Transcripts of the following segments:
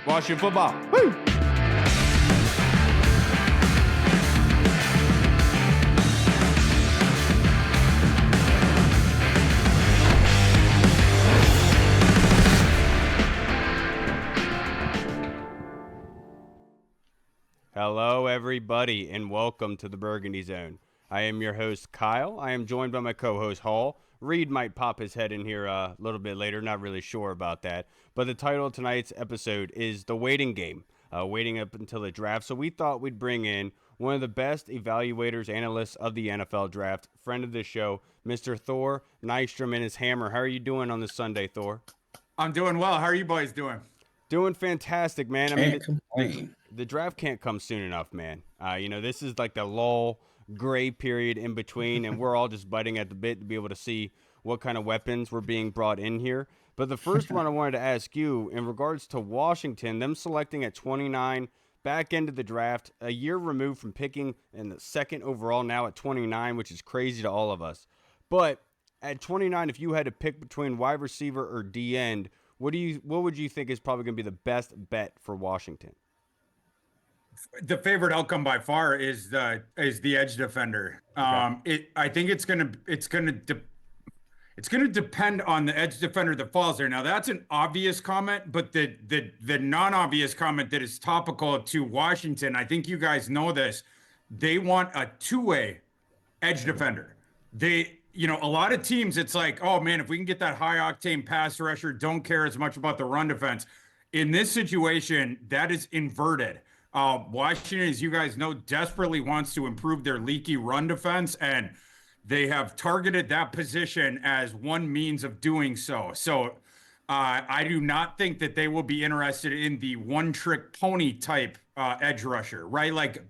Washington football. Woo! Hello, everybody, and welcome to the Burgundy Zone. I am your host, Kyle. I am joined by my co-host, Hall. Reed might pop his head in here a little bit later, not really sure about that. But the title of tonight's episode is The Waiting Game, waiting up until the draft. So we thought we'd bring in one of the best evaluators, analysts of the NFL draft, friend of the show, Mr. Thor Nystrom and his hammer. How are you doing on this Sunday, Thor? I'm doing well. How are you boys doing? Doing fantastic, man. Can't complain. The draft can't come soon enough, man. This is like the lull, gray period in between, and we're all just biting at the bit to be able to see what kind of weapons were being brought in here. But the first one I wanted to ask you, in regards to Washington, them selecting at 29, back into the draft, a year removed from picking in the second overall, now at 29, which is crazy to all of us. But at 29, if you had to pick between wide receiver or D-end, what would you think is probably going to be the best bet for Washington? The favorite outcome by far is the edge defender. Okay. I think it's gonna depend on the edge defender that falls there. Now that's an obvious comment, but the non-obvious comment that is topical to Washington, I think you guys know this. They want a two-way edge defender. A lot of teams, it's like, oh man, if we can get that high octane pass rusher, don't care as much about the run defense. In this situation, that is inverted. Washington, as you guys know, desperately wants to improve their leaky run defense, and they have targeted that position as one means of doing so. So I do not think that they will be interested in the one-trick pony type edge rusher, right? Like,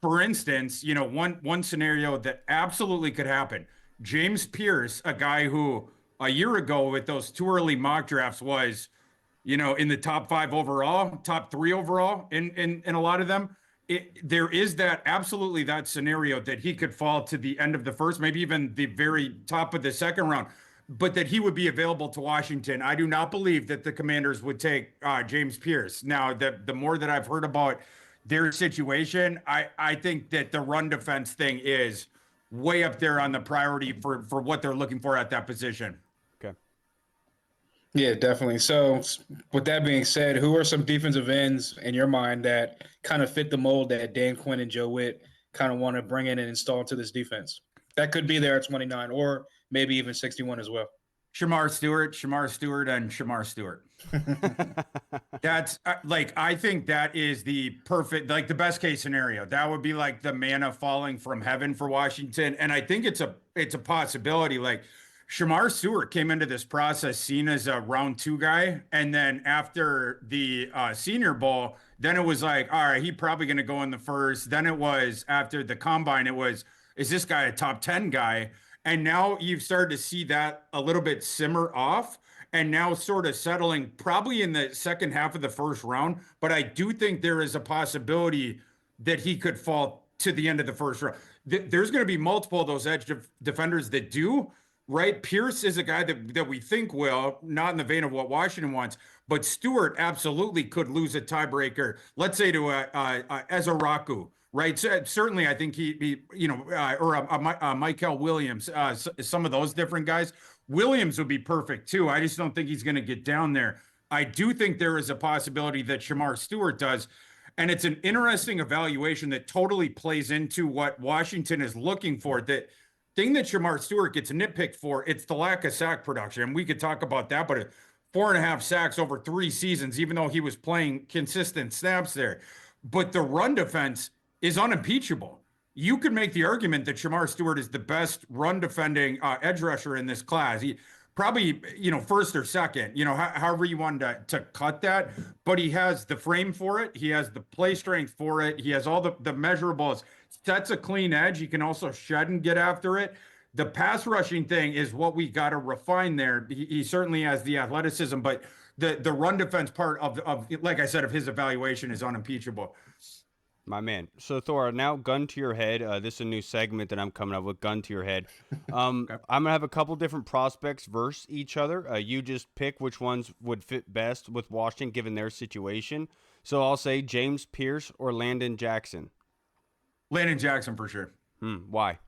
for instance, one scenario that absolutely could happen. James Pierce, a guy who a year ago with those two early mock drafts was in the top 5 overall, top 3 overall in a lot of them. There is absolutely that scenario that he could fall to the end of the first, maybe even the very top of the second round, but that he would be available to Washington. I do not believe that the Commanders would take James Pierce. Now, the more that I've heard about their situation, I think that the run defense thing is way up there on the priority for what they're looking for at that position. Yeah, definitely. So with that being said, who are some defensive ends in your mind that kind of fit the mold that Dan Quinn and Joe Witt kind of want to bring in and install into this defense? That could be there at 29 or maybe even 61 as well. Shamar Stewart, and Shamar Stewart. That's I think that is the perfect, the best case scenario. That would be like the manna falling from heaven for Washington. And I think it's a possibility. Shamar Stewart came into this process seen as a round 2 guy. And then after the Senior Bowl, then it was like, all right, he's probably going to go in the first. Then it was after the combine, is this guy a top 10 guy? And now you've started to see that a little bit simmer off and now sort of settling probably in the second half of the first round. But I do think there is a possibility that he could fall to the end of the first round. There's going to be multiple of those edge defenders that do. Right, Pierce is a guy that we think will, not in the vein of what Washington wants, but Stewart absolutely could lose a tiebreaker. Let's say to Ezaraku, right? So, certainly, I think or Michael Williams, some of those different guys. Williams would be perfect too. I just don't think he's going to get down there. I do think there is a possibility that Shamar Stewart does. And it's an interesting evaluation that totally plays into what Washington is looking for. That thing that Shamar Stewart gets nitpicked for, it's the lack of sack production. And we could talk about that, but 4.5 sacks over 3 seasons, even though he was playing consistent snaps there. But the run defense is unimpeachable. You could make the argument that Shamar Stewart is the best run defending edge rusher in this class. He probably, first or second, however you wanted to cut that, but he has the frame for it. He has the play strength for it. He has all the measurables. That's a clean edge. He can also shed and get after it. The pass rushing thing is what we got to refine there. He certainly has the athleticism, but the run defense part of like I said, of his evaluation is unimpeachable. My man. So Thor, now gun to your head. This is a new segment that I'm coming up with. Gun to your head. Okay. I'm gonna have a couple different prospects versus each other. You just pick which ones would fit best with Washington given their situation. So I'll say James Pierce or Landon Jackson. Landon Jackson for sure. Why?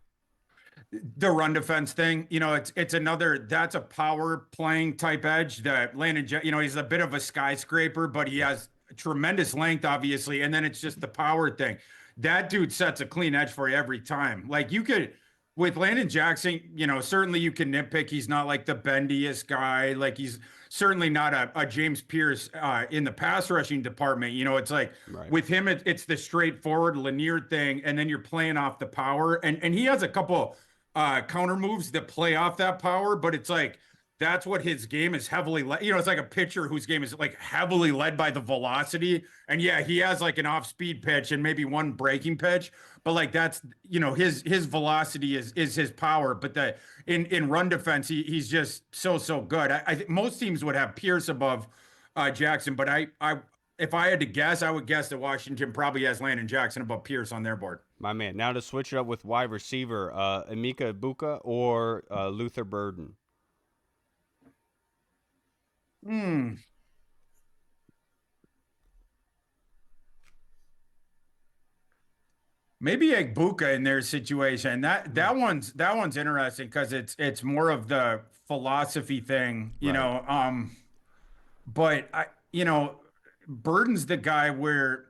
The run defense thing, it's another, that's a power playing type edge that he's a bit of a skyscraper, but he has tremendous length, obviously. And then it's just the power thing. That dude sets a clean edge for you every time. Like you could, with Landon Jackson, certainly you can nitpick. He's not like the bendiest guy. Like he's certainly not a James Pierce in the pass rushing department. It's like Right. with him, it's the straightforward linear thing. And then you're playing off the power. And he has a couple counter moves that play off that power, but it's like that's what his game is heavily led. It's like a pitcher whose game is like heavily led by the velocity. And yeah, he has like an off-speed pitch and maybe one breaking pitch, but like that's his velocity is his power. But that in run defense, he's just so good. I think most teams would have Pierce above Jackson, but I if I had to guess, I would guess that Washington probably has Landon Jackson above Pierce on their board. My man. Now to switch it up with wide receiver, Emeka Ibuka or Luther Burden. Maybe Egbuka in their situation. That one's interesting because it's more of the philosophy thing, Right. But Burden's the guy where,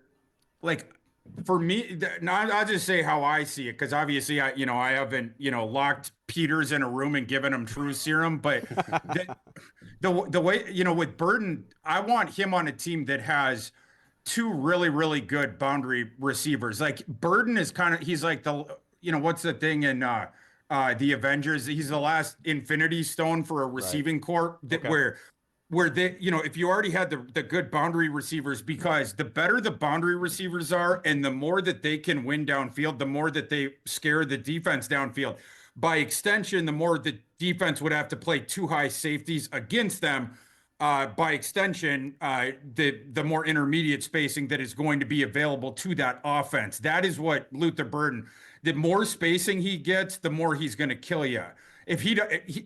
like, for me, now I'll just say how I see it because obviously I haven't locked Peters in a room and given him true serum, but the way with Burden, I want him on a team that has two really really good boundary receivers. Like Burden is he's like what's the thing in the Avengers? He's the last Infinity Stone for a Right. receiving corps that Okay. where they, if you already had the good boundary receivers, because the better the boundary receivers are and the more that they can win downfield, the more that they scare the defense downfield. By extension, the more the defense would have to play two high safeties against them. By extension, the more intermediate spacing that is going to be available to that offense. That is what Luther Burden, the more spacing he gets, the more he's going to kill you. If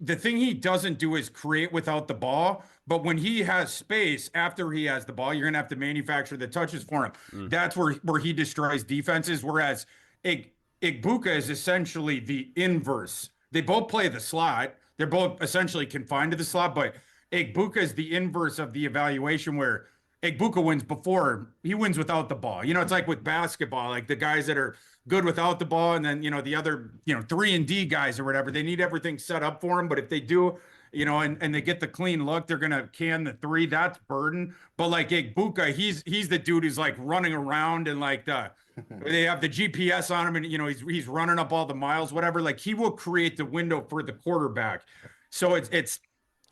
the thing he doesn't do is create without the ball, but when he has space after he has the ball, you're going to have to manufacture the touches for him. That's where he destroys defenses. Whereas Igbuka is essentially the inverse. They both play the slot. They're both essentially confined to the slot, but Igbuka is the inverse of the evaluation where Igbuka wins before he wins without the ball. It's like with basketball, like the guys that are good without the ball, and then the other 3-and-D guys or whatever, they need everything set up for them. But if they do, and they get the clean look, they're gonna can the three. That's Burden. But like Igbuka, he's the dude who's like running around and like they have the GPS on him, and he's running up all the miles, whatever. Like he will create the window for the quarterback. So it's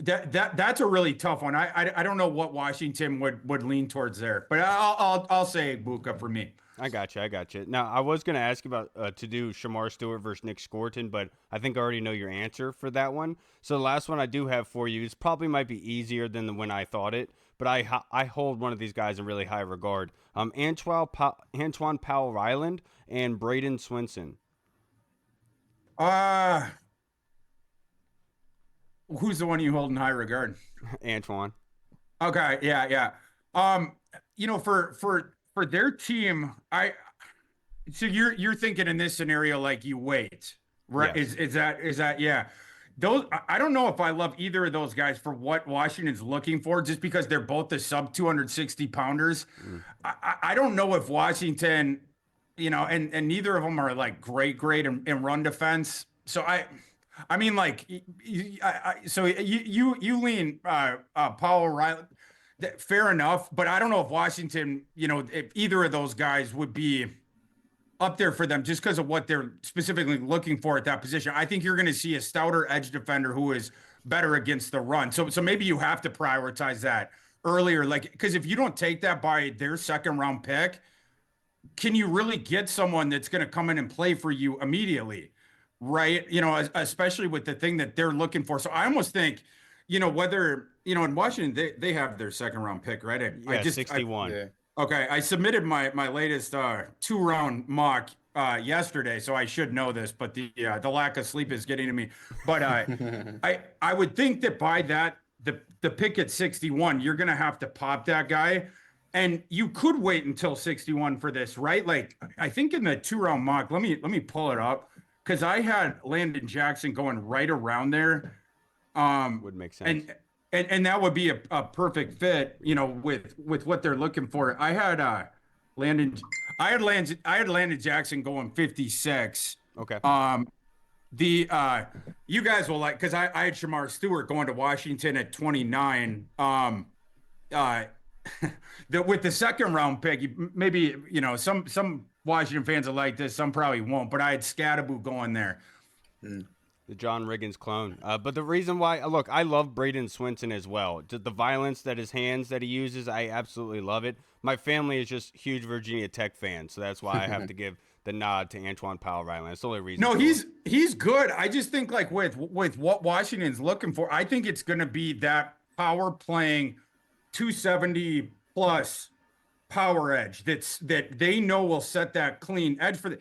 that's a really tough one. I don't know what Washington would lean towards there, but I'll say Igbuka for me. I got you. Now, I was going to ask you about to do Shamar Stewart versus Nick Scorton, but I think I already know your answer for that one. So the last one I do have for you is probably might be easier than when I thought it, but I hold one of these guys in really high regard. Antoine Powell Ryland and Braden Swinson. Who's the one you hold in high regard? Antoine. Okay, yeah. For their team, so you're thinking in this scenario like you wait, right? Yes. Is that yeah? Those I don't know if I love either of those guys for what Washington's looking for, just because they're both the sub 260 pounders. I don't know if Washington, and neither of them are like great in run defense. So I mean, like, so you lean Paul Riley. Fair enough, but I don't know if Washington, if either of those guys would be up there for them just because of what they're specifically looking for at that position. I think you're going to see a stouter edge defender who is better against the run. So maybe you have to prioritize that earlier, like, because if you don't take that by their second round pick, can you really get someone that's going to come in and play for you immediately? Right. Especially with the thing that they're looking for. So I almost think, whether, in Washington, they have their second round pick, right? Yeah, 61. Yeah. Okay, I submitted my latest 2-round mock yesterday, so I should know this, but the lack of sleep is getting to me. But I would think that by that the pick at 61, you're gonna have to pop that guy. And you could wait until 61 for this, right? Like I think in the 2-round mock, let me pull it up because I had Landon Jackson going right around there. Would make sense. And that would be a perfect fit, with what they're looking for. Landon I had Landon Jackson going 56. Okay. You guys will like because I had Shamar Stewart going to Washington at 29. Uh with the second round pick, maybe some Washington fans will like this, some probably won't, but I had Scadaboo going there. The John Riggins clone. But the reason why, look, I love Braden Swinson as well. Just the violence that his hands that he uses, I absolutely love it. My family is just huge Virginia Tech fans, so that's why I have to give the nod to Antoine Powell-Ryland. That's the only reason. No, he's good. I just think like with what Washington's looking for, I think it's going to be that power playing 270 plus power edge that they know will set that clean edge for the.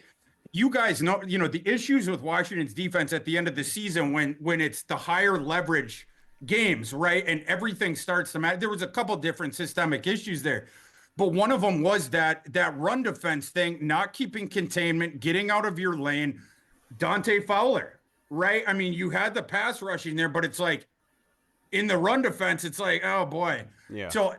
You guys know, the issues with Washington's defense at the end of the season when it's the higher leverage games, right? And everything starts to matter. There was a couple different systemic issues there. But one of them was that run defense thing, not keeping containment, getting out of your lane. Dante Fowler, right? I mean, you had the pass rushing there, but it's like in the run defense, it's like, oh boy. Yeah. So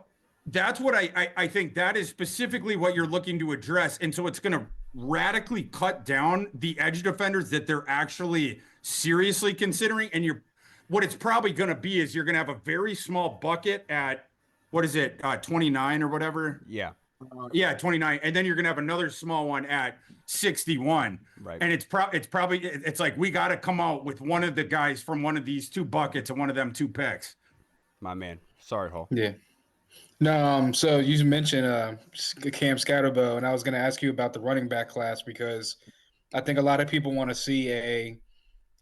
that's what I think that is specifically what you're looking to address. And so it's going to radically cut down the edge defenders that they're actually seriously considering. And what it's probably going to be is you're going to have a very small bucket at, what is it, 29 or whatever? Yeah. Yeah, 29. And then you're going to have another small one at 61. Right. And it's like, we got to come out with one of the guys from one of these two buckets and one of them two picks. My man. Sorry, Hall. Yeah. No, so you mentioned Cam Scatterbo, and I was going to ask you about the running back class because I think a lot of people want to see a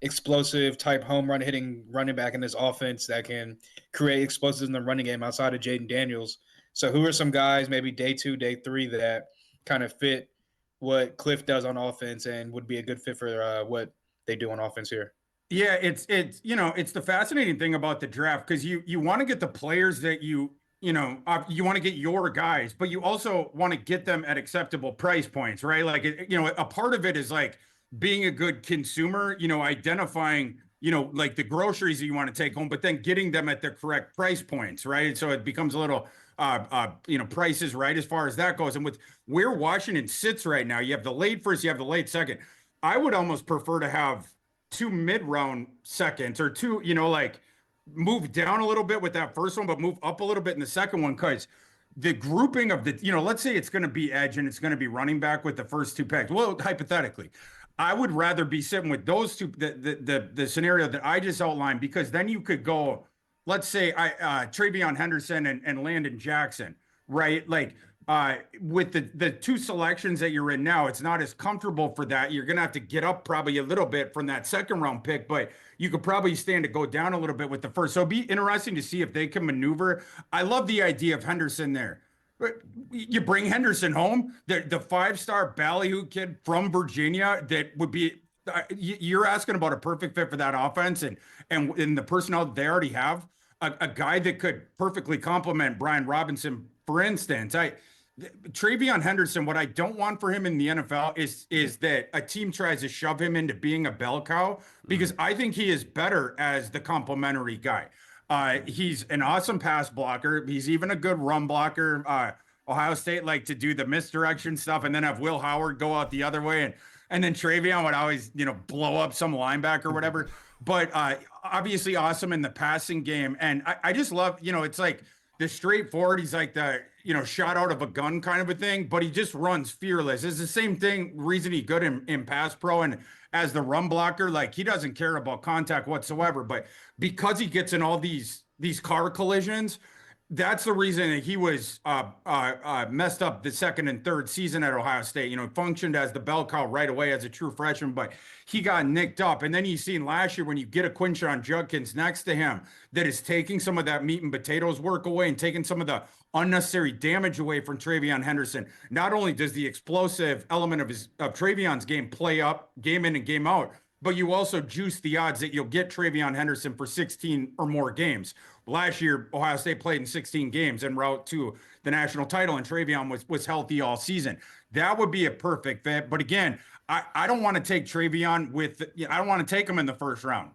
explosive type home run hitting running back in this offense that can create explosives in the running game outside of Jaden Daniels. So who are some guys, maybe day 2, day 3, that kind of fit what Cliff does on offense and would be a good fit for what they do on offense here? Yeah, it's the fascinating thing about the draft because you want to get the players that you want to get your guys, but you also want to get them at acceptable price points, right? Like, a part of it is like being a good consumer, identifying, like the groceries that you want to take home, but then getting them at the correct price points, right? So it becomes a little, prices right as far as that goes. And with where Washington sits right now, you have the late first, you have the late second. I would almost prefer to have 2 mid-round seconds or 2, like move down a little bit with that first one, but move up a little bit in the second one. Cause the grouping of the, let's say it's going to be edge and it's going to be running back with the first 2 picks. Well, hypothetically, I would rather be sitting with those two, the scenario that I just outlined, because then you could go, let's say Travion Henderson and Landon Jackson, right? Like with the 2 selections that you're in now, it's not as comfortable for that. You're going to have to get up probably a little bit from that second round pick, but you could probably stand to go down a little bit with the first. So it'd be interesting to see if they can maneuver. I love the idea of Henderson there. You bring Henderson home, the 5-star ballyhoo kid from Virginia that would be, you're asking about a perfect fit for that offense and the personnel that they already have, a guy that could perfectly complement Brian Robinson, for instance. Travion Henderson, what I don't want for him in the NFL is that a team tries to shove him into being a bell cow, because I think he is better as the complementary guy. He's an awesome pass blocker. He's even a good run blocker. Ohio State like to do the misdirection stuff and then have Will Howard go out the other way. And then Travion would always, blow up some linebacker or whatever. But obviously awesome in the passing game. And I just love, it's like the straightforward. He's like the, shot out of a gun kind of a thing, but he just runs fearless. It's the same reason he's good in pass pro and as the run blocker. Like, he doesn't care about contact whatsoever, but because he gets in all these car collisions that's the reason that he was messed up the second and third season at Ohio State. Functioned as the bell cow right away as a true freshman, but he got nicked up. And then you seen last year when you get a Quinshon Judkins next to him that is taking some of that meat and potatoes work away and taking some of the unnecessary damage away from Travion Henderson. Not only does the explosive element of Travion's game play up game in and game out, but you also juice the odds that you'll get Travion Henderson for 16 or more games. Last year, Ohio State played in 16 games en route to the national title, and Travion was healthy all season. That would be a perfect fit. But again, I don't want to take Travion I don't want to take him in the first round.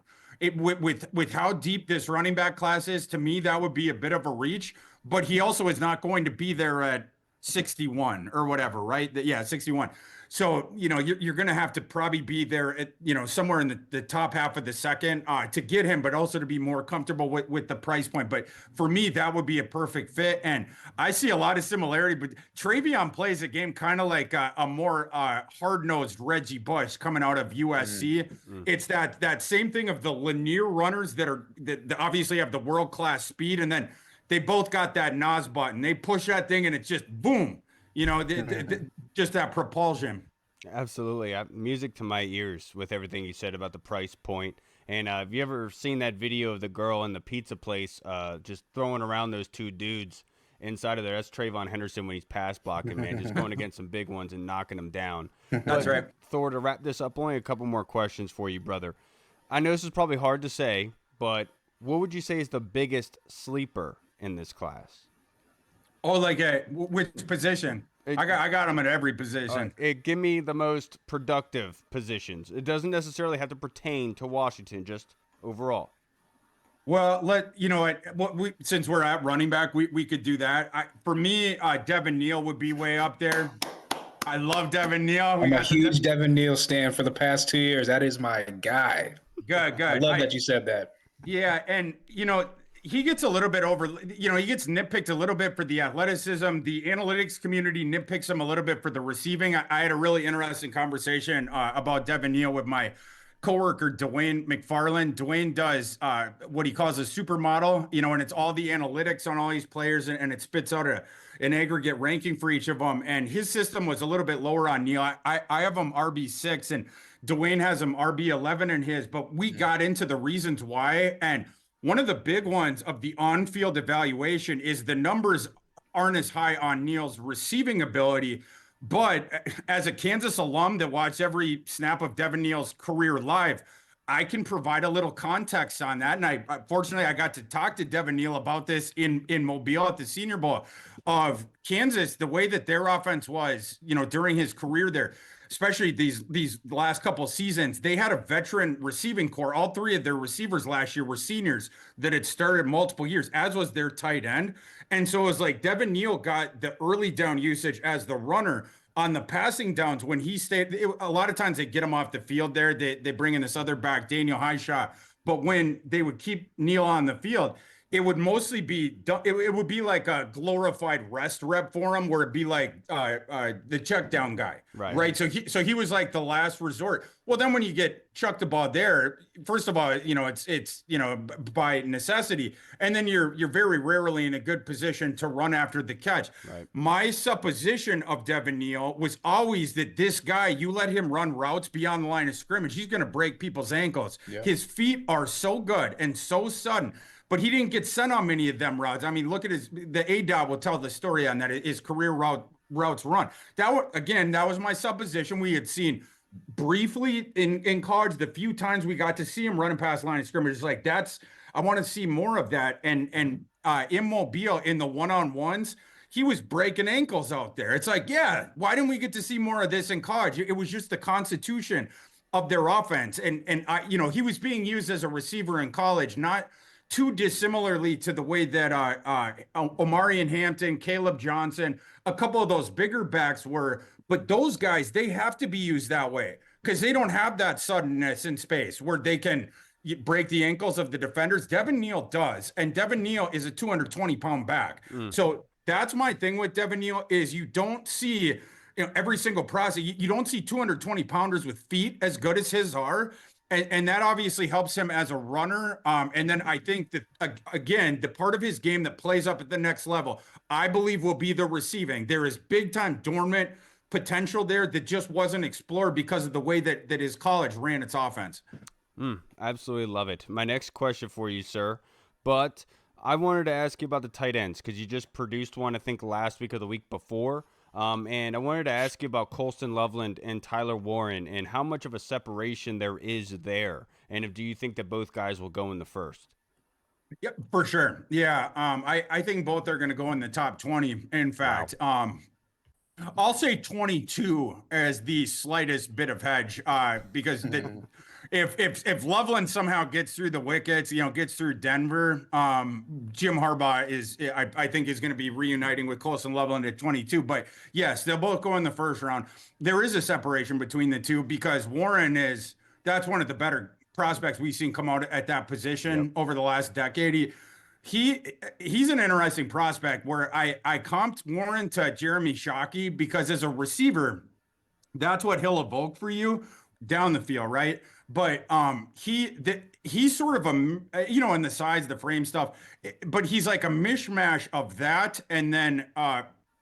With how deep this running back class is, to me, that would be a bit of a reach. But he also is not going to be there at 61 or whatever, right? Yeah, 61. So, you're going to have to probably be there at, somewhere in the top half of the second to get him, but also to be more comfortable with the price point. But for me, that would be a perfect fit. And I see a lot of similarity, but Travion plays a game kind of like a more hard-nosed Reggie Bush coming out of USC. Mm-hmm. It's that same thing of the linear runners that obviously have the world-class speed. And then they both got that NOS button. They push that thing and it's just boom. Just that propulsion. Absolutely. Music to my ears with everything you said about the price point. And have you ever seen that video of the girl in the pizza place just throwing around those two dudes inside of there? That's Trayvon Henderson when he's pass blocking, man, just going against some big ones and knocking them down. That's right. Thor, to wrap this up, only a couple more questions for you, brother. I know this is probably hard to say, but what would you say is the biggest sleeper in this class? Oh, like which position? I got them at every position. Give me the most productive positions. It doesn't necessarily have to pertain to Washington, just overall. Well, since we're at running back, we could do that. For me, Devin Neal would be way up there. I love Devin Neal. I'm a huge Devin Neal stan for the past 2 years. That is my guy. Good. I love that you said that. Yeah, and he gets a little bit he gets nitpicked a little bit for the athleticism. The analytics community nitpicks him a little bit for the receiving. I had a really interesting conversation about Devin Neal with my coworker, Dwayne McFarland. Dwayne does what he calls a supermodel, and it's all the analytics on all these players, and it spits out an aggregate ranking for each of them. And his system was a little bit lower on Neal. I have him RB6, and Dwayne has him RB11 in his, but we got into the reasons why. And one of the big ones of the on-field evaluation is the numbers aren't as high on Neal's receiving ability. But as a Kansas alum that watched every snap of Devin Neal's career live, I can provide a little context on that. And fortunately, I got to talk to Devin Neal about this in Mobile at the Senior Bowl of Kansas, the way that their offense was, during his career there. Especially these last couple of seasons, they had a veteran receiving core. All three of their receivers last year were seniors that had started multiple years, as was their tight end. And so it was like Devin Neal got the early down usage as the runner. On the passing downs, when he stayed, a lot of times they get him off the field there. They bring in this other back, Daniel Highshot. But when they would keep Neal on the field, it would mostly be, it would be like a glorified rest rep for him, where it'd be like the check down guy, right? So he was like the last resort. Well, then when you get chucked the ball there, first of all, it's by necessity, and then you're very rarely in a good position to run after the catch. Right. My supposition of Devin Neal was always that this guy, you let him run routes beyond the line of scrimmage, he's going to break people's ankles. Yeah. His feet are so good and so sudden. But he didn't get sent on many of them routes. I mean, look at the A-Dot will tell the story on that, his career routes run. That was my supposition. We had seen briefly in college, the few times we got to see him running past line of scrimmage. It's like, I want to see more of that. And in Mobile, in the one-on-ones, he was breaking ankles out there. It's like, yeah, why didn't we get to see more of this in college? It was just the constitution of their offense. And he was being used as a receiver in college, not too dissimilarly to the way that Omarion Hampton, Caleb Johnson, a couple of those bigger backs were. But those guys, they have to be used that way because they don't have that suddenness in space where they can break the ankles of the defenders. Devin Neal does, and Devin Neal is a 220-pound back. So that's my thing with Devin Neal is you don't see every single process. You don't see 220-pounders with feet as good as his are. and that obviously helps him as a runner. And then I think that again, the part of his game that plays up at the next level, I believe, will be the receiving. There is big time dormant potential there that just wasn't explored because of the way that his college ran its offense. Absolutely love it. My next question for you, sir, but I wanted to ask you about the tight ends because you just produced one, I think, last week or the week before. And I wanted to ask you about Colston Loveland and Tyler Warren and how much of a separation there is there. And do you think that both guys will go in the first? Yeah, for sure. Yeah. I think both are going to go in the top 20. In fact, I'll say 22 as the slightest bit of hedge, because if Loveland somehow gets through the wickets, gets through Denver, Jim Harbaugh I think is going to be reuniting with Colston Loveland at 22. But yes, they'll both go in the first round. There is a separation between the two because that's one of the better prospects we've seen come out at that position over the last decade. He's an interesting prospect where I comped Warren to Jeremy Shockey because as a receiver, that's what he'll evoke for you down the field, right? But he's sort of in the size, the frame stuff, but he's like a mishmash of that, and then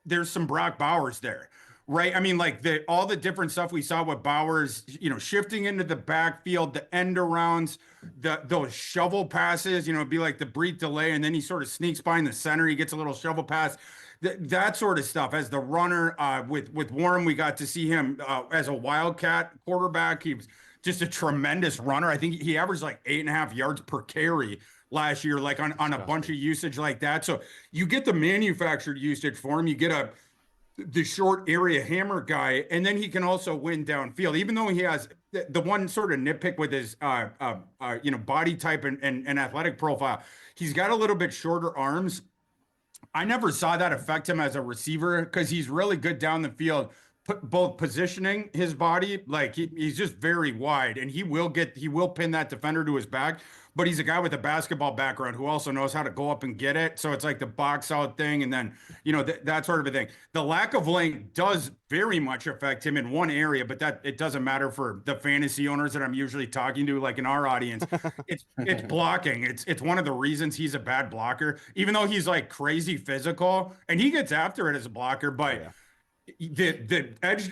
there's some Brock Bowers there, right? I mean, like all the different stuff we saw with Bowers, shifting into the backfield, the end arounds, those shovel passes, it'd be like the brief delay, and then he sort of sneaks by in the center. He gets a little shovel pass, that sort of stuff. As the runner, with Warren, we got to see him as a Wildcat quarterback. He was just a tremendous runner. I think he averaged like 8.5 yards per carry last year, like on a bunch of usage like that. So you get the manufactured usage for him. You get the short area hammer guy, and then he can also win downfield, even though he has the one sort of nitpick with his body type and athletic profile. He's got a little bit shorter arms. I never saw that affect him as a receiver because he's really good down the field, both positioning his body, like he's just very wide, and he will pin that defender to his back. But he's a guy with a basketball background who also knows how to go up and get it. So it's like the box out thing, and then that sort of a thing. The lack of length does very much affect him in one area, but that it doesn't matter for the fantasy owners that I'm usually talking to, like in our audience. It's blocking. It's one of the reasons he's a bad blocker, even though he's like crazy physical and he gets after it as a blocker, but. The edge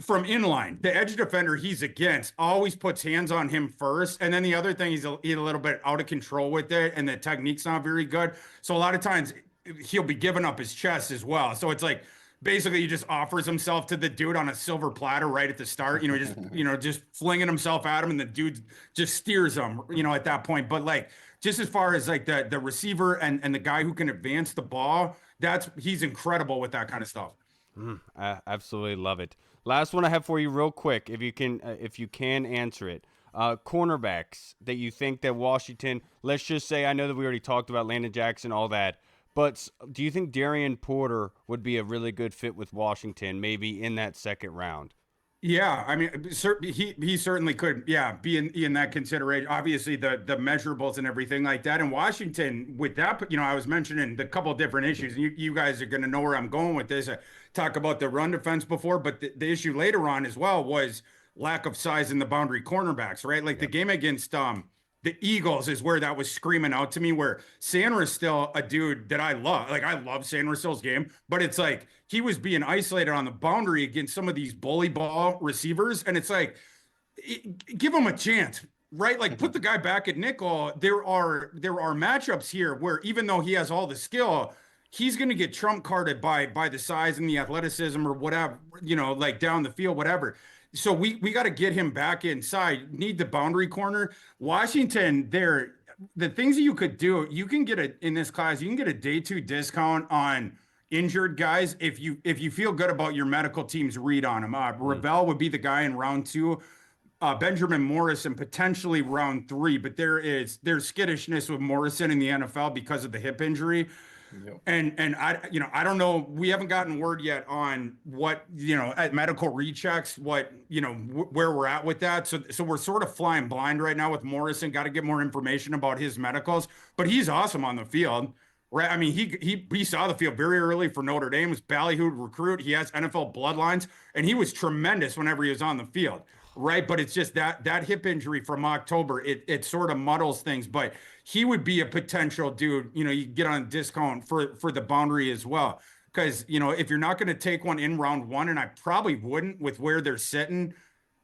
from inline, the edge defender he's against always puts hands on him first, and then the other thing, he's a little bit out of control with it, and the technique's not very good. So a lot of times he'll be giving up his chest as well. So it's like basically he just offers himself to the dude on a silver platter right at the start. Just flinging himself at him, and the dude just steers him. At that point, but like just as far as like the receiver and the guy who can advance the ball, he's incredible with that kind of stuff. I absolutely love it. Last one I have for you real quick, if you can answer it. Cornerbacks that you think that Washington, let's just say, I know that we already talked about Landon Jackson, all that, but do you think Darian Porter would be a really good fit with Washington, maybe in that second round? Yeah, I mean, he certainly could, be in that consideration. Obviously, the measurables and everything like that. In Washington, with that, I was mentioning the couple of different issues, and you guys are going to know where I'm going with this. I talk about the run defense before, but the issue later on as well was lack of size in the boundary cornerbacks, right? Like the game against the Eagles is where that was screaming out to me, where Sanders still a dude that I love. Like, I love Sanders still's game, but it's like he was being isolated on the boundary against some of these bully ball receivers. And it's like, give him a chance, right? Like, put the guy back at nickel. There are matchups here where even though he has all the skill, he's going to get trump carded by the size and the athleticism or whatever, like down the field, whatever. So we got to get him back inside, need the boundary corner. Washington, the things that you could do, you can get in this class, you can get a day 2 discount on injured guys if you feel good about your medical team's read on him. Ravel would be the guy in round 2. Benjamin Morrison potentially round 3, but there's skittishness with Morrison in the NFL because of the hip injury. Yep. And I don't know. We haven't gotten word yet on what, at medical rechecks, what, where we're at with that. So we're sort of flying blind right now with Morrison. Got to get more information about his medicals, but he's awesome on the field, right? I mean, he saw the field very early for Notre Dame. Was ballyhooed recruit. He has NFL bloodlines, and he was tremendous whenever he was on the field. right? But it's just that hip injury from October, it sort of muddles things. But he would be a potential dude. You get on a discount for the boundary as well. Because if you're not going to take one in round one, and I probably wouldn't with where they're sitting,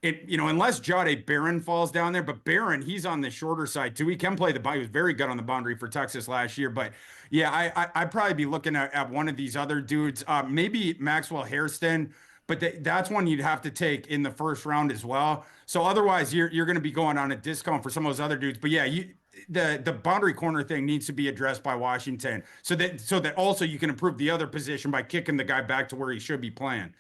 unless Jade Barron falls down there. But Barron, he's on the shorter side too. He can play the boundary. He was very good on the boundary for Texas last year. But yeah, I'd probably be looking at one of these other dudes, maybe Maxwell Hairston. But that's one you'd have to take in the first round as well. So otherwise, you're going to be going on a discount for some of those other dudes. But yeah, the boundary corner thing needs to be addressed by Washington, so that also you can improve the other position by kicking the guy back to where he should be playing.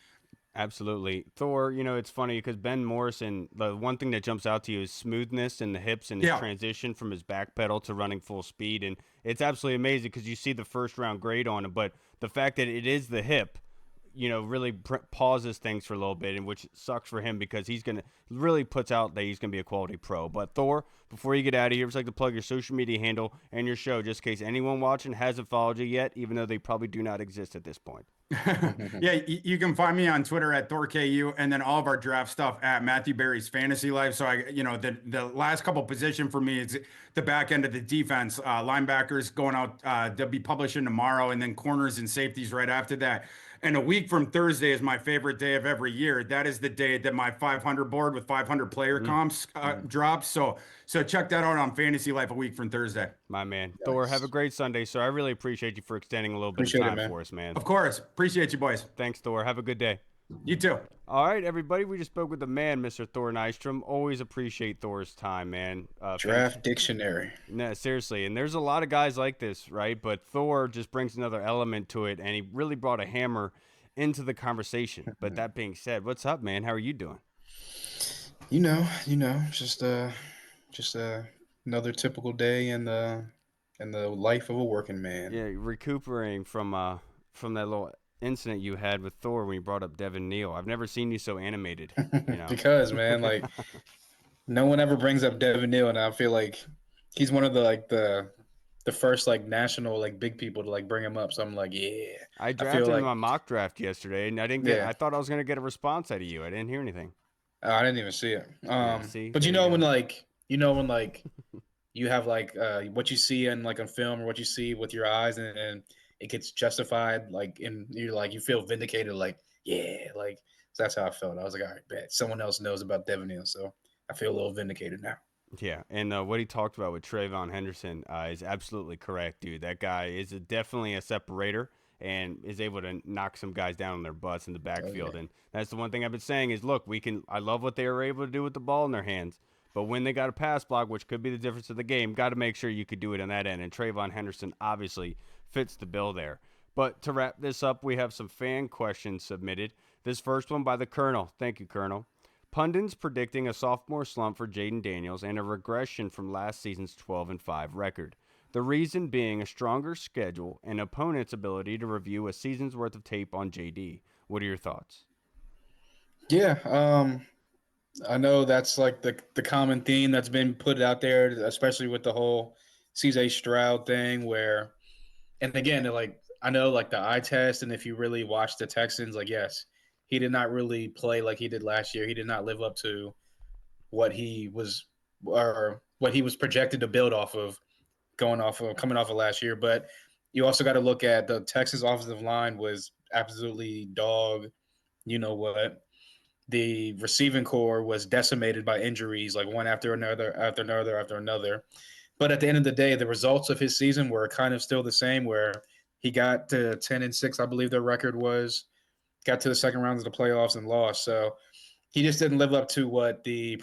Absolutely. Thor, it's funny because Ben Morrison, the one thing that jumps out to you is smoothness in the hips and his Yeah. transition from his back pedal to running full speed. And it's absolutely amazing because you see the first round grade on him, but the fact that it is the hip, really pauses things for a little bit, and which sucks for him because he's going to really puts out that he's going to be a quality pro. But Thor, before you get out of here, I'd like to plug your social media handle and your show just in case anyone watching hasn't followed you yet, even though they probably do not exist at this point. Yeah, you can find me on Twitter at ThorKU, and then all of our draft stuff at Matthew Berry's Fantasy Life. So the last couple position for me is the back end of the defense. Linebackers going out, they'll be publishing tomorrow, and then corners and safeties right after that. And a week from Thursday is my favorite day of every year. That is the day that my 500 board with 500 player comps drops. So check that out on Fantasy Life a week from Thursday. My man. Thor, have a great Sunday, sir. I really appreciate you for extending a little bit Appreciate of it, time man. for us, man. Of course, appreciate you boys. Thanks, Thor. Have a good day. You too. All right, everybody. We just spoke with the man, Mr. Thor Nystrom. Always appreciate Thor's time, man. Draft dictionary. No, seriously. And there's a lot of guys like this, right? But Thor just brings another element to it, and he really brought a hammer into the conversation. But that being said, what's up, man? How are you doing? Just another typical day in the life of a working man. Yeah, recuperating from that little incident you had with Thor when you brought up Devin Neal. I've never seen you so animated. Because, man, like, no one ever brings up Devin Neal, and I feel like he's one of the first national big people to bring him up. So I'm like, yeah. I drafted him in my mock draft yesterday, and I didn't get. Yeah. I thought I was gonna get a response out of you. I didn't hear anything. I didn't even see it. See? But There you go. when you have what you see in on film or what you see with your eyes, and it gets justified, and you feel vindicated, so that's how I felt. I was like, all right, bet someone else knows about Devin Neal, so I feel a little vindicated now. Yeah, and what he talked about with Trayvon Henderson is absolutely correct, dude. That guy is definitely a separator and is able to knock some guys down on their butts in the backfield. And that's the one thing I've been saying is, look, I love what they were able to do with the ball in their hands, but when they got a pass block, which could be the difference of the game, got to make sure you could do it on that end. And Trayvon Henderson obviously fits the bill there. But to wrap this up, we have some fan questions submitted. This first one by the Colonel. Thank you, Colonel. Pundits predicting a sophomore slump for Jaden Daniels and a regression from last season's 12-5 record. The reason being a stronger schedule and opponents' ability to review a season's worth of tape on JD. What are your thoughts? Yeah, I know that's the common theme that's been put out there, especially with the whole CJ Stroud thing. Where, and again, I know the eye test, and if you really watch the Texans, yes, he did not really play like he did last year. He did not live up to what he was projected to build off of, coming off of last year. But you also got to look at the Texans offensive line was absolutely dog. You know what? The receiving core was decimated by injuries, one after another. But at the end of the day, the results of his season were kind of still the same, where he got to 10-6, I believe their record was, got to the second round of the playoffs and lost. So he just didn't live up to what he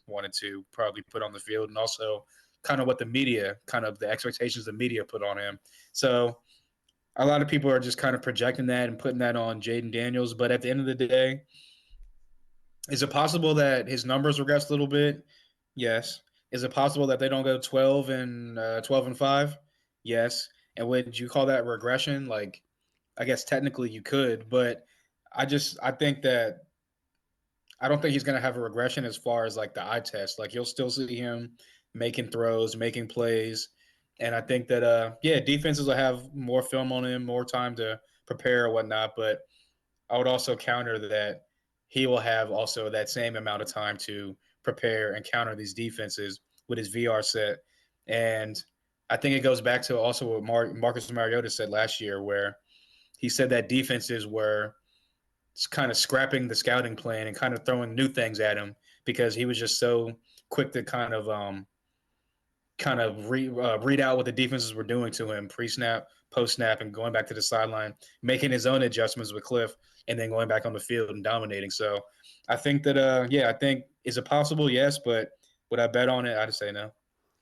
wanted to put on the field, and also kind of what the media, the expectations the media put on him. So a lot of people are just kind of projecting that and putting that on Jaden Daniels. But at the end of the day, is it possible that his numbers regress a little bit? Yes. Is it possible that they don't go 12-5? Yes. And would you call that regression? I guess technically you could, but I think that I don't think he's going to have a regression as far as the eye test. You'll still see him making throws, making plays. And I think that, defenses will have more film on him, more time to prepare or whatnot. But I would also counter that he will have also that same amount of time to prepare and counter these defenses with his VR set. And I think it goes back to also what Marcus Mariota said last year, where he said that defenses were kind of scrapping the scouting plan and kind of throwing new things at him because he was just so quick to read out what the defenses were doing to him pre-snap, post-snap, and going back to the sideline, making his own adjustments with Cliff, and then going back on the field and dominating. So I think that, I think, is it possible? Yes, but would I bet on it? I'd say no.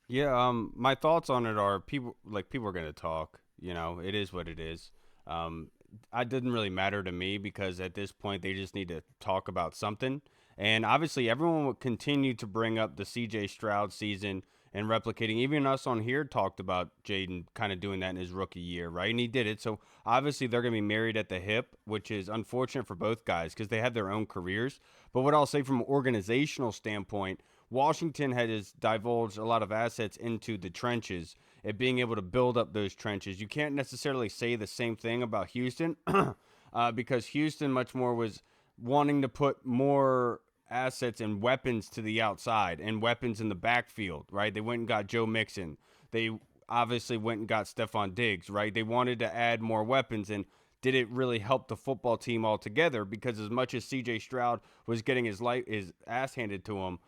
Yeah, my thoughts on it are people are gonna talk. You know, it is what it is. Um, it didn't really matter to me because at this point they just need to talk about something. And obviously, everyone would continue to bring up the C.J. Stroud season and replicating. Even us on here talked about Jaden kind of doing that in his rookie year, right? And he did it. So obviously, they're gonna be married at the hip, which is unfortunate for both guys because they have their own careers. But what I'll say from an organizational standpoint, Washington has divulged a lot of assets into the trenches and being able to build up those trenches. You can't necessarily say the same thing about Houston because Houston much more was wanting to put more assets and weapons to the outside and weapons in the backfield, right? They went and got Joe Mixon. They obviously went and got Stephon Diggs, right? They wanted to add more weapons, and did it really help the football team altogether? Because as much as C.J. Stroud was getting his ass handed to him,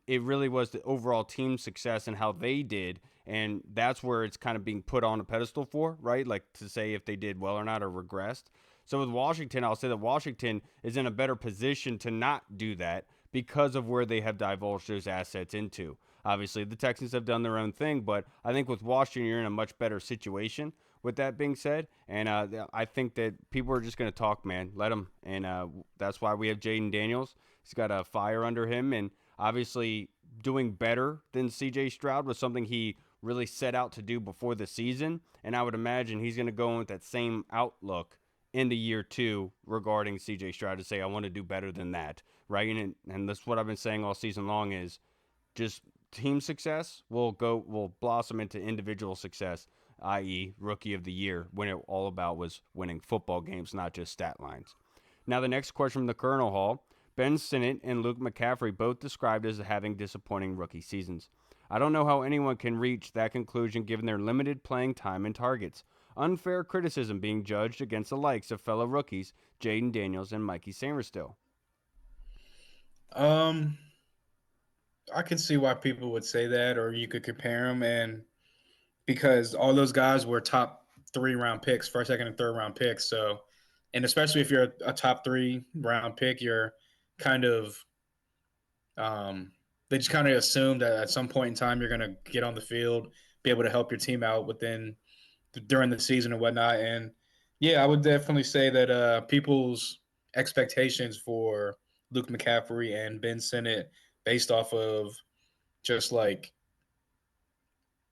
it really was the overall team success and how they did. And that's where it's kind of being put on a pedestal for, right? Like to say if they did well or not or regressed. So with Washington, I'll say that Washington is in a better position to not do that because of where they have divulged those assets into. Obviously, the Texans have done their own thing, but I think with Washington, you're in a much better situation. With that being said, and I think that people are just going to talk, man. Let them. And that's why we have Jaden Daniels. He's got a fire under him, and obviously doing better than CJ Stroud was something he really set out to do before the season. And I would imagine he's going to go in with that same outlook into year two regarding CJ Stroud to say, I want to do better than that, right? And that's what I've been saying all season long is just team success will blossom into individual success, i.e. rookie of the year, when it all about was winning football games, not just stat lines. Now the next question from the Colonel Hall. Ben Sinnott and Luke McCaffrey both described as having disappointing rookie seasons. I don't know how anyone can reach that conclusion given their limited playing time and targets. Unfair criticism being judged against the likes of fellow rookies Jaden Daniels and Mikey Samerstill. Um, I can see why people would say that, or you could compare them, and because all those guys were top 3 round picks, first, second, and third round picks. So, and especially if you're a top 3 round pick, you're kind of they just kind of assume that at some point in time you're going to get on the field, be able to help your team out during the season and whatnot. And yeah, I would definitely say that people's expectations for Luke McCaffrey and Ben Sinnott, based off of just like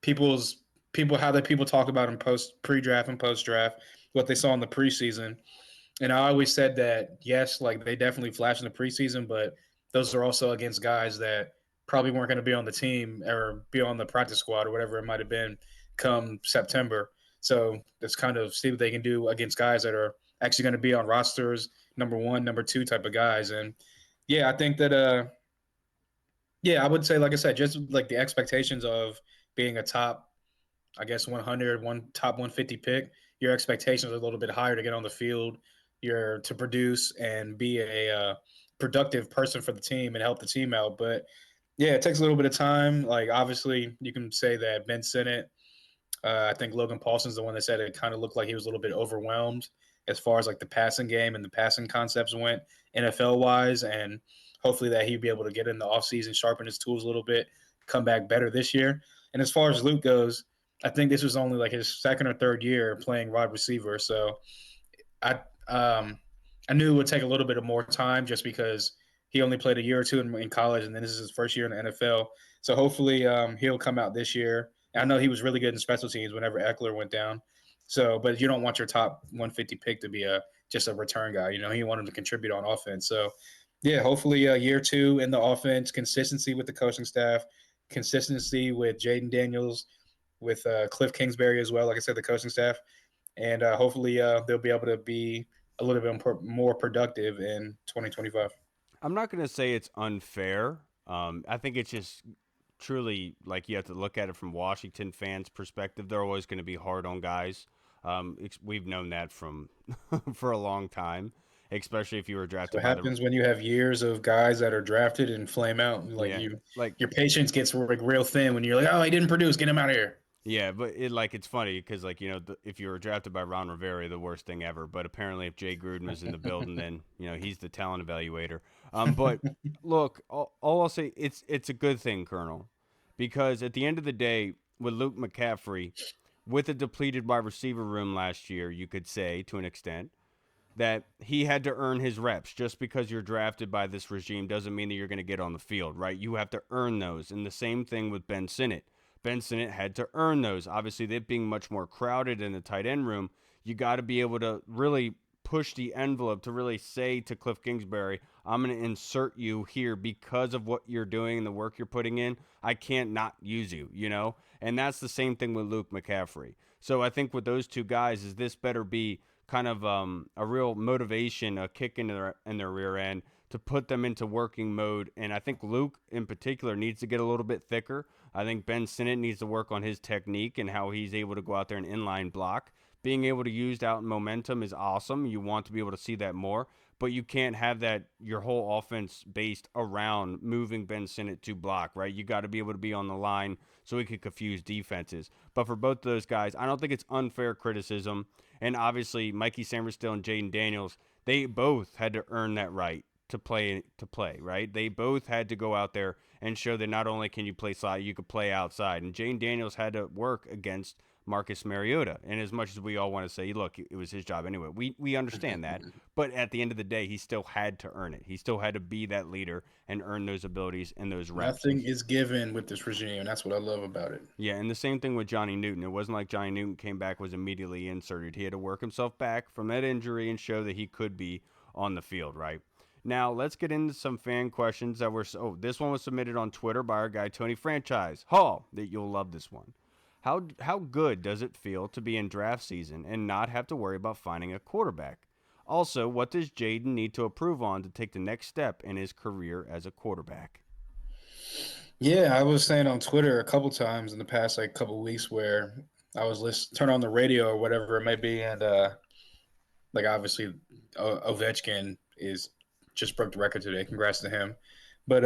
people's people how that people talk about him post pre-draft and post-draft, what they saw in the preseason. And I always said that yes, like they definitely flashed in the preseason, but those are also against guys that probably weren't going to be on the team or be on the practice squad or whatever it might have been come September. So that's kind of see what they can do against guys that are actually going to be on rosters, number one, number two type of guys. And yeah, I think that I would say, like I said, just like the expectations of being a top, I guess, top 150 pick, your expectations are a little bit higher to get on the field, you're to produce and be a productive person for the team and help the team out. But yeah, it takes a little bit of time. Like obviously, you can say that Ben Sinnott. I think Logan Paulson's the one that said it kind of looked like he was a little bit overwhelmed as far as like the passing game and the passing concepts went NFL wise. And hopefully that he'd be able to get in the offseason, sharpen his tools a little bit, come back better this year. And as far as Luke goes, I think this was only like his second or third year playing wide receiver. So I um, I knew it would take a little bit of more time just because he only played a year or two in college, and then this is his first year in the NFL. So hopefully he'll come out this year. I know he was really good in special teams whenever Eckler went down. So, but you don't want your top 150 pick to be just a return guy. You know, you want him to contribute on offense. So, yeah, hopefully year two in the offense, consistency with the coaching staff, consistency with Jaden Daniels, with Cliff Kingsbury as well. Like I said, the coaching staff, and hopefully they'll be able to be a little bit more productive in 2025. I'm not going to say it's unfair. I think it's just truly like you have to look at it from Washington fans' perspective. They're always going to be hard on guys. We've known that from for a long time, especially if you were So drafted what by the happens when you have years of guys that are drafted and flame out? Like yeah, like your patience gets like real thin when you're like, oh, he didn't produce, get him out of here. yeah, but it's funny because if you were drafted by Ron Rivera, the worst thing ever. But apparently, if Jay Gruden was in the building, then he's the talent evaluator. But look, all I'll say it's a good thing, Colonel, because at the end of the day, with Luke McCaffrey, with a depleted wide receiver room last year, you could say to an extent that he had to earn his reps. Just because you're drafted by this regime doesn't mean that you're going to get on the field, right? You have to earn those. And the same thing with Ben Sinnott. Ben Sinnott had to earn those. Obviously, it being much more crowded in the tight end room, you got to be able to really push the envelope to really say to Cliff Kingsbury, I'm going to insert you here because of what you're doing and the work you're putting in. I can't not use you. And that's the same thing with Luke McCaffrey. So I think with those two guys, is this better be kind of a real motivation, a kick in their rear end to put them into working mode. And I think Luke in particular needs to get a little bit thicker. I think Ben Sinnott needs to work on his technique and how he's able to go out there and inline block. Being able to use out momentum is awesome. You want to be able to see that more, but you can't have that your whole offense based around moving Ben Sinnott to block, right? You got to be able to be on the line so he could confuse defenses. But for both of those guys, I don't think it's unfair criticism. And obviously, Mikey Sammerstill and Jaden Daniels, they both had to earn that right to play, right? They both had to go out there and show that not only can you play slot, you could play outside. And Jaden Daniels had to work against Marcus Mariota. And as much as we all want to say, look, it was his job anyway, we understand that. But at the end of the day, he still had to earn it. He still had to be that leader and earn those abilities and those reps. Nothing is given with this regime, and that's what I love about it. Yeah, and the same thing with Johnny Newton. It wasn't like Johnny Newton came back, was immediately inserted. He had to work himself back from that injury and show that he could be on the field, right? Now, let's get into some fan questions that were... Oh, this one was submitted on Twitter by our guy, Tony Franchise Hall. That you'll love this one. How good does it feel to be in draft season and not have to worry about finding a quarterback? Also, what does Jaden need to improve on to take the next step in his career as a quarterback? Yeah, I was saying on Twitter a couple times in the past like couple weeks where I was turn on the radio or whatever it may be, and like obviously Ovechkin is just broke the record today. Congrats to him. But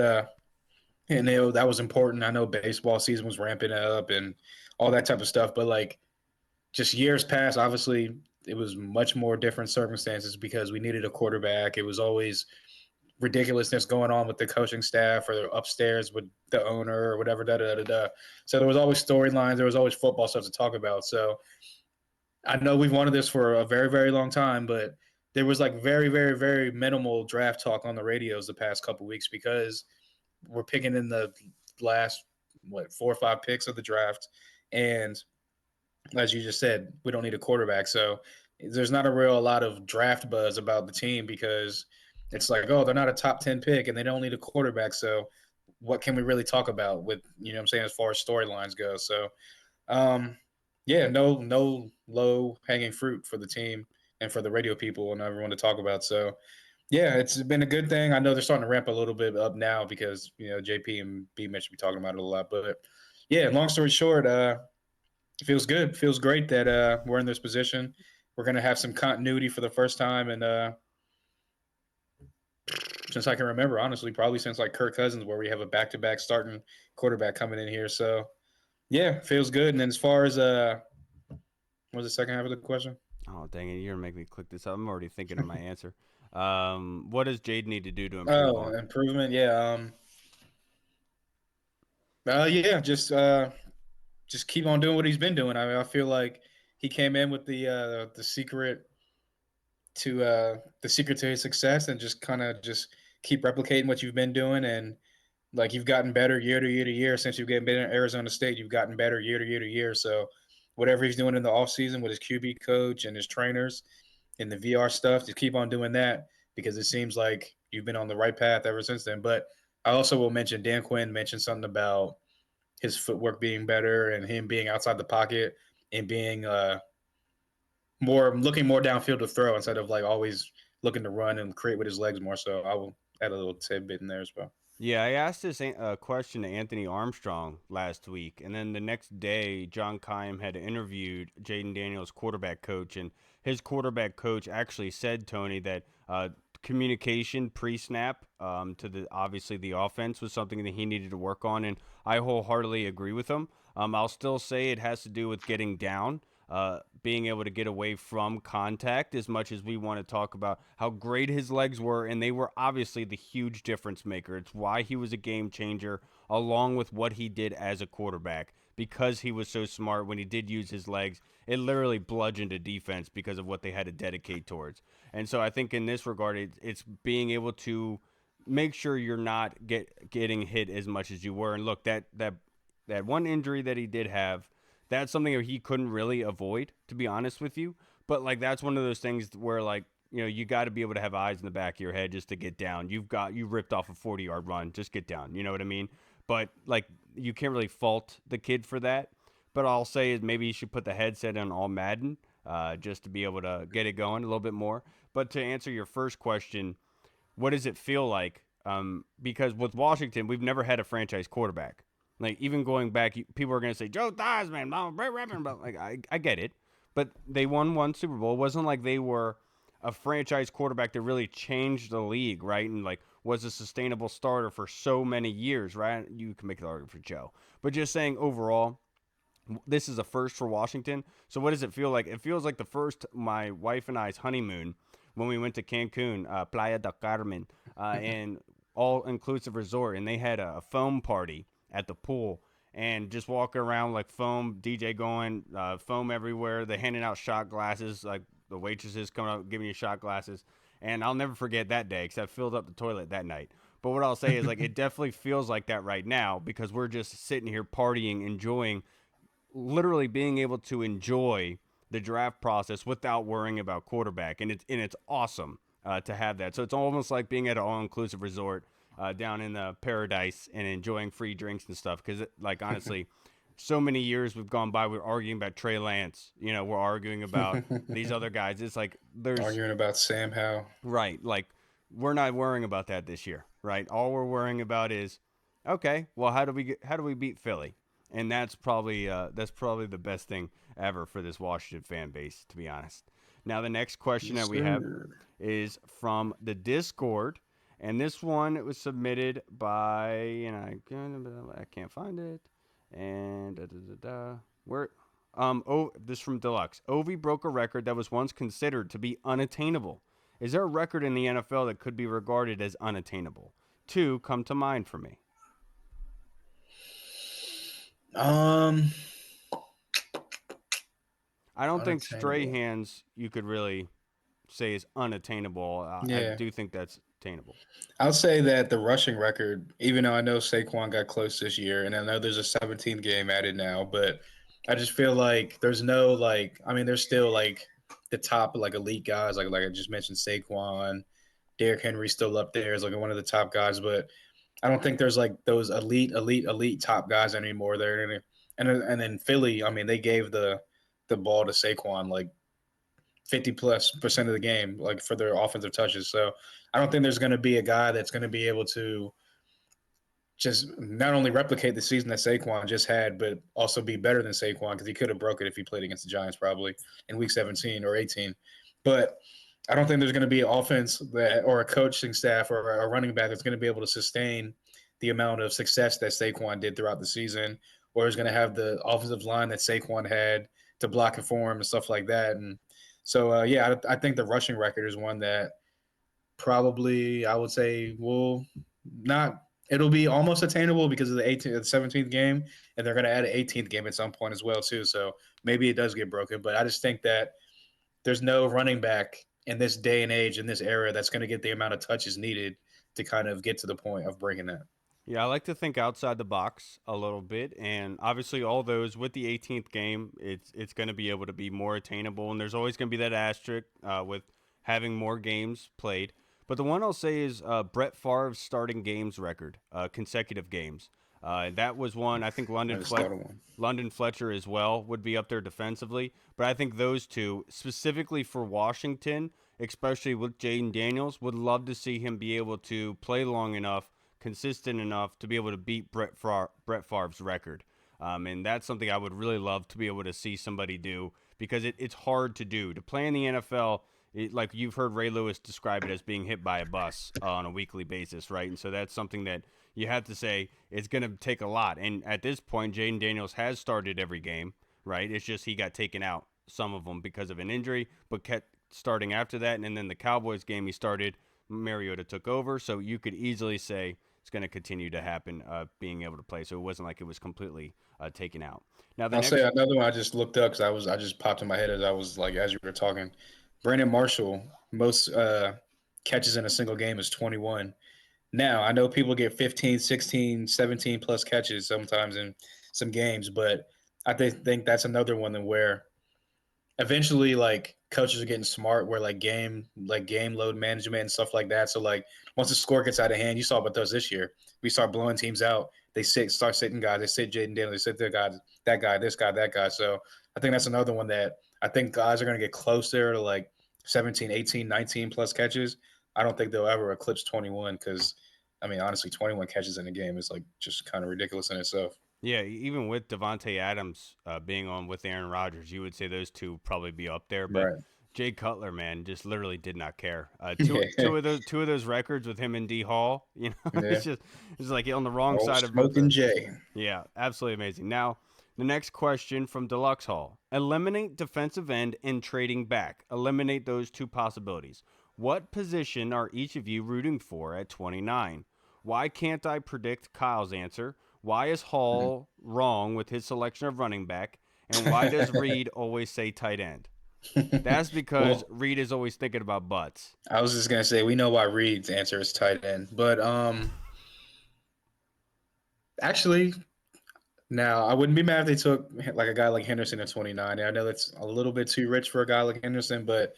and that was important. I know baseball season was ramping up and all that type of stuff, but like just years past, obviously it was much more different circumstances because we needed a quarterback. It was always ridiculousness going on with the coaching staff or upstairs with the owner or whatever. So there was always storylines. There was always football stuff to talk about. So I know we've wanted this for a very, very long time, but there was like very, very, very minimal draft talk on the radios the past couple of weeks because we're picking in the last 4 or 5 picks of the draft, and as you just said, we don't need a quarterback. So there's not a lot of draft buzz about the team because it's like, oh, they're not a top 10 pick and they don't need a quarterback. So what can we really talk about with, what I'm saying, as far as storylines go? So, yeah, no low hanging fruit for the team and for the radio people and everyone to talk about. So, yeah, it's been a good thing. I know they're starting to ramp a little bit up now because, JP and B Mitch be talking about it a lot. But yeah, long story short, it feels good. It feels great that we're in this position. We're going to have some continuity for the first time. And since I can remember, honestly, probably since like Kirk Cousins, where we have a back-to-back starting quarterback coming in here. So, yeah, feels good. And then as far as what was the second half of the question? Oh, dang it. You're going to make me click this up. I'm already thinking of my answer. What does Jade need to do to improve on? Improvement. Yeah. Yeah, just keep on doing what he's been doing. I mean, I feel like he came in with the secret to his success and just kind of just keep replicating what you've been doing. And like you've gotten better year to year to year since you've been in Arizona State. You've gotten better year to year to year. So whatever he's doing in the offseason with his QB coach and his trainers and the VR stuff, just keep on doing that because it seems like you've been on the right path ever since then. But I also will mention Dan Quinn mentioned something about his footwork being better and him being outside the pocket and being looking more downfield to throw instead of like always looking to run and create with his legs more. So add a little tidbit in there as well. Yeah, I asked this question to Anthony Armstrong last week, and then the next day, John Keim had interviewed Jaden Daniels' quarterback coach, and his quarterback coach actually said, Tony, that communication pre-snap to the obviously the offense was something that he needed to work on, and I wholeheartedly agree with him. I'll still say it has to do with getting down. Being able to get away from contact as much as we want to talk about how great his legs were, and they were obviously the huge difference maker. It's why he was a game changer, along with what he did as a quarterback. Because he was so smart when he did use his legs, it literally bludgeoned a defense because of what they had to dedicate towards. And so I think in this regard, it's being able to make sure you're not getting hit as much as you were. And look, that one injury that he did have, that's something that he couldn't really avoid, to be honest with you. But like that's one of those things where like you got to be able to have eyes in the back of your head just to get down. You ripped off a 40-yard run, just get down. You know what I mean? But like you can't really fault the kid for that. But all I'll say is maybe you should put the headset on all Madden just to be able to get it going a little bit more. But to answer your first question, what does it feel like? Because with Washington, we've never had a franchise quarterback. Like even going back, people are gonna say Joe Theismann, but like I get it, but they won one Super Bowl. It wasn't like they were a franchise quarterback that really changed the league, right? And like was a sustainable starter for so many years, right? You can make the argument for Joe, but just saying overall, this is a first for Washington. So what does it feel like? It feels like the first my wife and I's honeymoon when we went to Cancun, Playa del Carmen, and all inclusive resort, and they had a foam party at the pool and just walking around like foam, DJ going, foam everywhere. They handing out shot glasses, like the waitresses coming up giving you shot glasses. And I'll never forget that day because I filled up the toilet that night. But what I'll say is like it definitely feels like that right now because we're just sitting here partying, enjoying, literally being able to enjoy the draft process without worrying about quarterback. And it's awesome to have that. So it's almost like being at an all-inclusive resort down in the paradise and enjoying free drinks and stuff. Because, like, honestly, so many years we've gone by, we're arguing about Trey Lance. We're arguing about these other guys. It's like there's Arguing about Sam Howell. right. Like we're not worrying about that this year, right? All we're worrying about is, okay, well, how do we beat Philly? And that's probably the best thing ever for this Washington fan base, to be honest. Now the next question that we have is from the Discord. And this one it was submitted by, I can't find it. And where this is from Deluxe. Ovi broke a record that was once considered to be unattainable. Is there a record in the NFL that could be regarded as unattainable? Two come to mind for me. I don't think Strahan's you could really say is unattainable. I do think that's attainable. I'll say that the rushing record, even though I know Saquon got close this year, and I know there's a 17th game added now, but I just feel like there's no there's still like the top like elite guys, like I just mentioned Saquon, Derrick Henry still up there as like one of the top guys, but I don't think there's like those elite top guys anymore there. And then Philly, I mean, they gave the ball to Saquon like 50+% of the game, like for their offensive touches. So I don't think there's going to be a guy that's going to be able to just not only replicate the season that Saquon just had, but also be better than Saquon because he could have broke it if he played against the Giants probably in week 17 or 18. But I don't think there's going to be an offense that or a coaching staff or a running back that's going to be able to sustain the amount of success that Saquon did throughout the season, or is going to have the offensive line that Saquon had to block it for him and stuff like that. And so, I think the rushing record is one that probably I would say will not. It'll be almost attainable because of the 17th game, and they're going to add an 18th game at some point as well too. So maybe it does get broken, but I just think that there's no running back in this day and age in this era that's going to get the amount of touches needed to kind of get to the point of breaking that. Yeah, I like to think outside the box a little bit, and obviously all those with the 18th game, it's going to be able to be more attainable, and there's always going to be that asterisk with having more games played. But the one I'll say is Brett Favre's starting games record, consecutive games. That was one. I think I just thought of one. London Fletcher as well would be up there defensively. But I think those two, specifically for Washington, especially with Jaden Daniels, would love to see him be able to play long enough, consistent enough to be able to beat Brett Favre's record. And that's something I would really love to be able to see somebody do because it's hard to do. To play in the NFL, like you've heard Ray Lewis describe it as being hit by a bus on a weekly basis, right? And so that's something that you have to say it's going to take a lot. And at this point, Jaden Daniels has started every game, right? It's just he got taken out, some of them because of an injury, but kept starting after that. And then the Cowboys game he started, Mariota took over. So you could easily say it's going to continue to happen, being able to play. So it wasn't like it was completely taken out. Now, I'll say another one I just looked up because I just popped in my head as you were talking. Brandon Marshall, most catches in a single game is 21. Now, I know people get 15, 16, 17 plus catches sometimes in some games, but I think that's another one that where eventually like coaches are getting smart where game load management and stuff like that. So like once the score gets out of hand, you saw what does this year. We start blowing teams out. They start sitting guys. They sit Jaden Daniels. They sit their guys, that guy, this guy, that guy. So I think that's another one that I think guys are going to get closer to like 17, 18, 19 plus catches. I don't think they'll ever eclipse 21 because, I mean, honestly, 21 catches in a game is like just kind of ridiculous in itself. Yeah, even with Devontae Adams being on with Aaron Rodgers, you would say those two probably be up there. But Right. Jay Cutler, man, just literally did not care. Yeah. Two of those records with him and D Hall, Yeah. it's like on the wrong Old side of both. Smoking Jay. Yeah, absolutely amazing. Now, the next question from Deluxe Hall: eliminate defensive end and trading back. Eliminate those two possibilities. What position are each of you rooting for at 29? Why can't I predict Kyle's answer? Why is Hall wrong with his selection of running back? And why does Reed always say tight end? That's because Well, Reed is always thinking about butts. I was just gonna say we know why Reed's answer is tight end, but actually, now I wouldn't be mad if they took like a guy like Henderson at 29. I know that's a little bit too rich for a guy like Henderson, but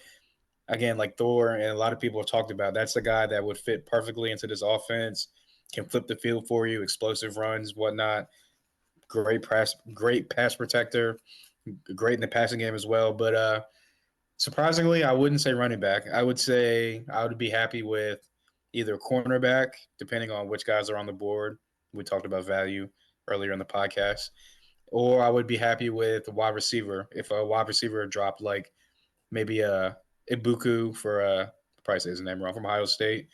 again, like Thor and a lot of people have talked about, that's the guy that would fit perfectly into this offense, can flip the field for you, explosive runs, whatnot. Great pass protector, great in the passing game as well. But surprisingly, I wouldn't say running back. I would say I would be happy with either cornerback, depending on which guys are on the board. We talked about value earlier in the podcast, or I would be happy with a wide receiver. If a wide receiver dropped like maybe Ibuku for probably say his name wrong, from Ohio State,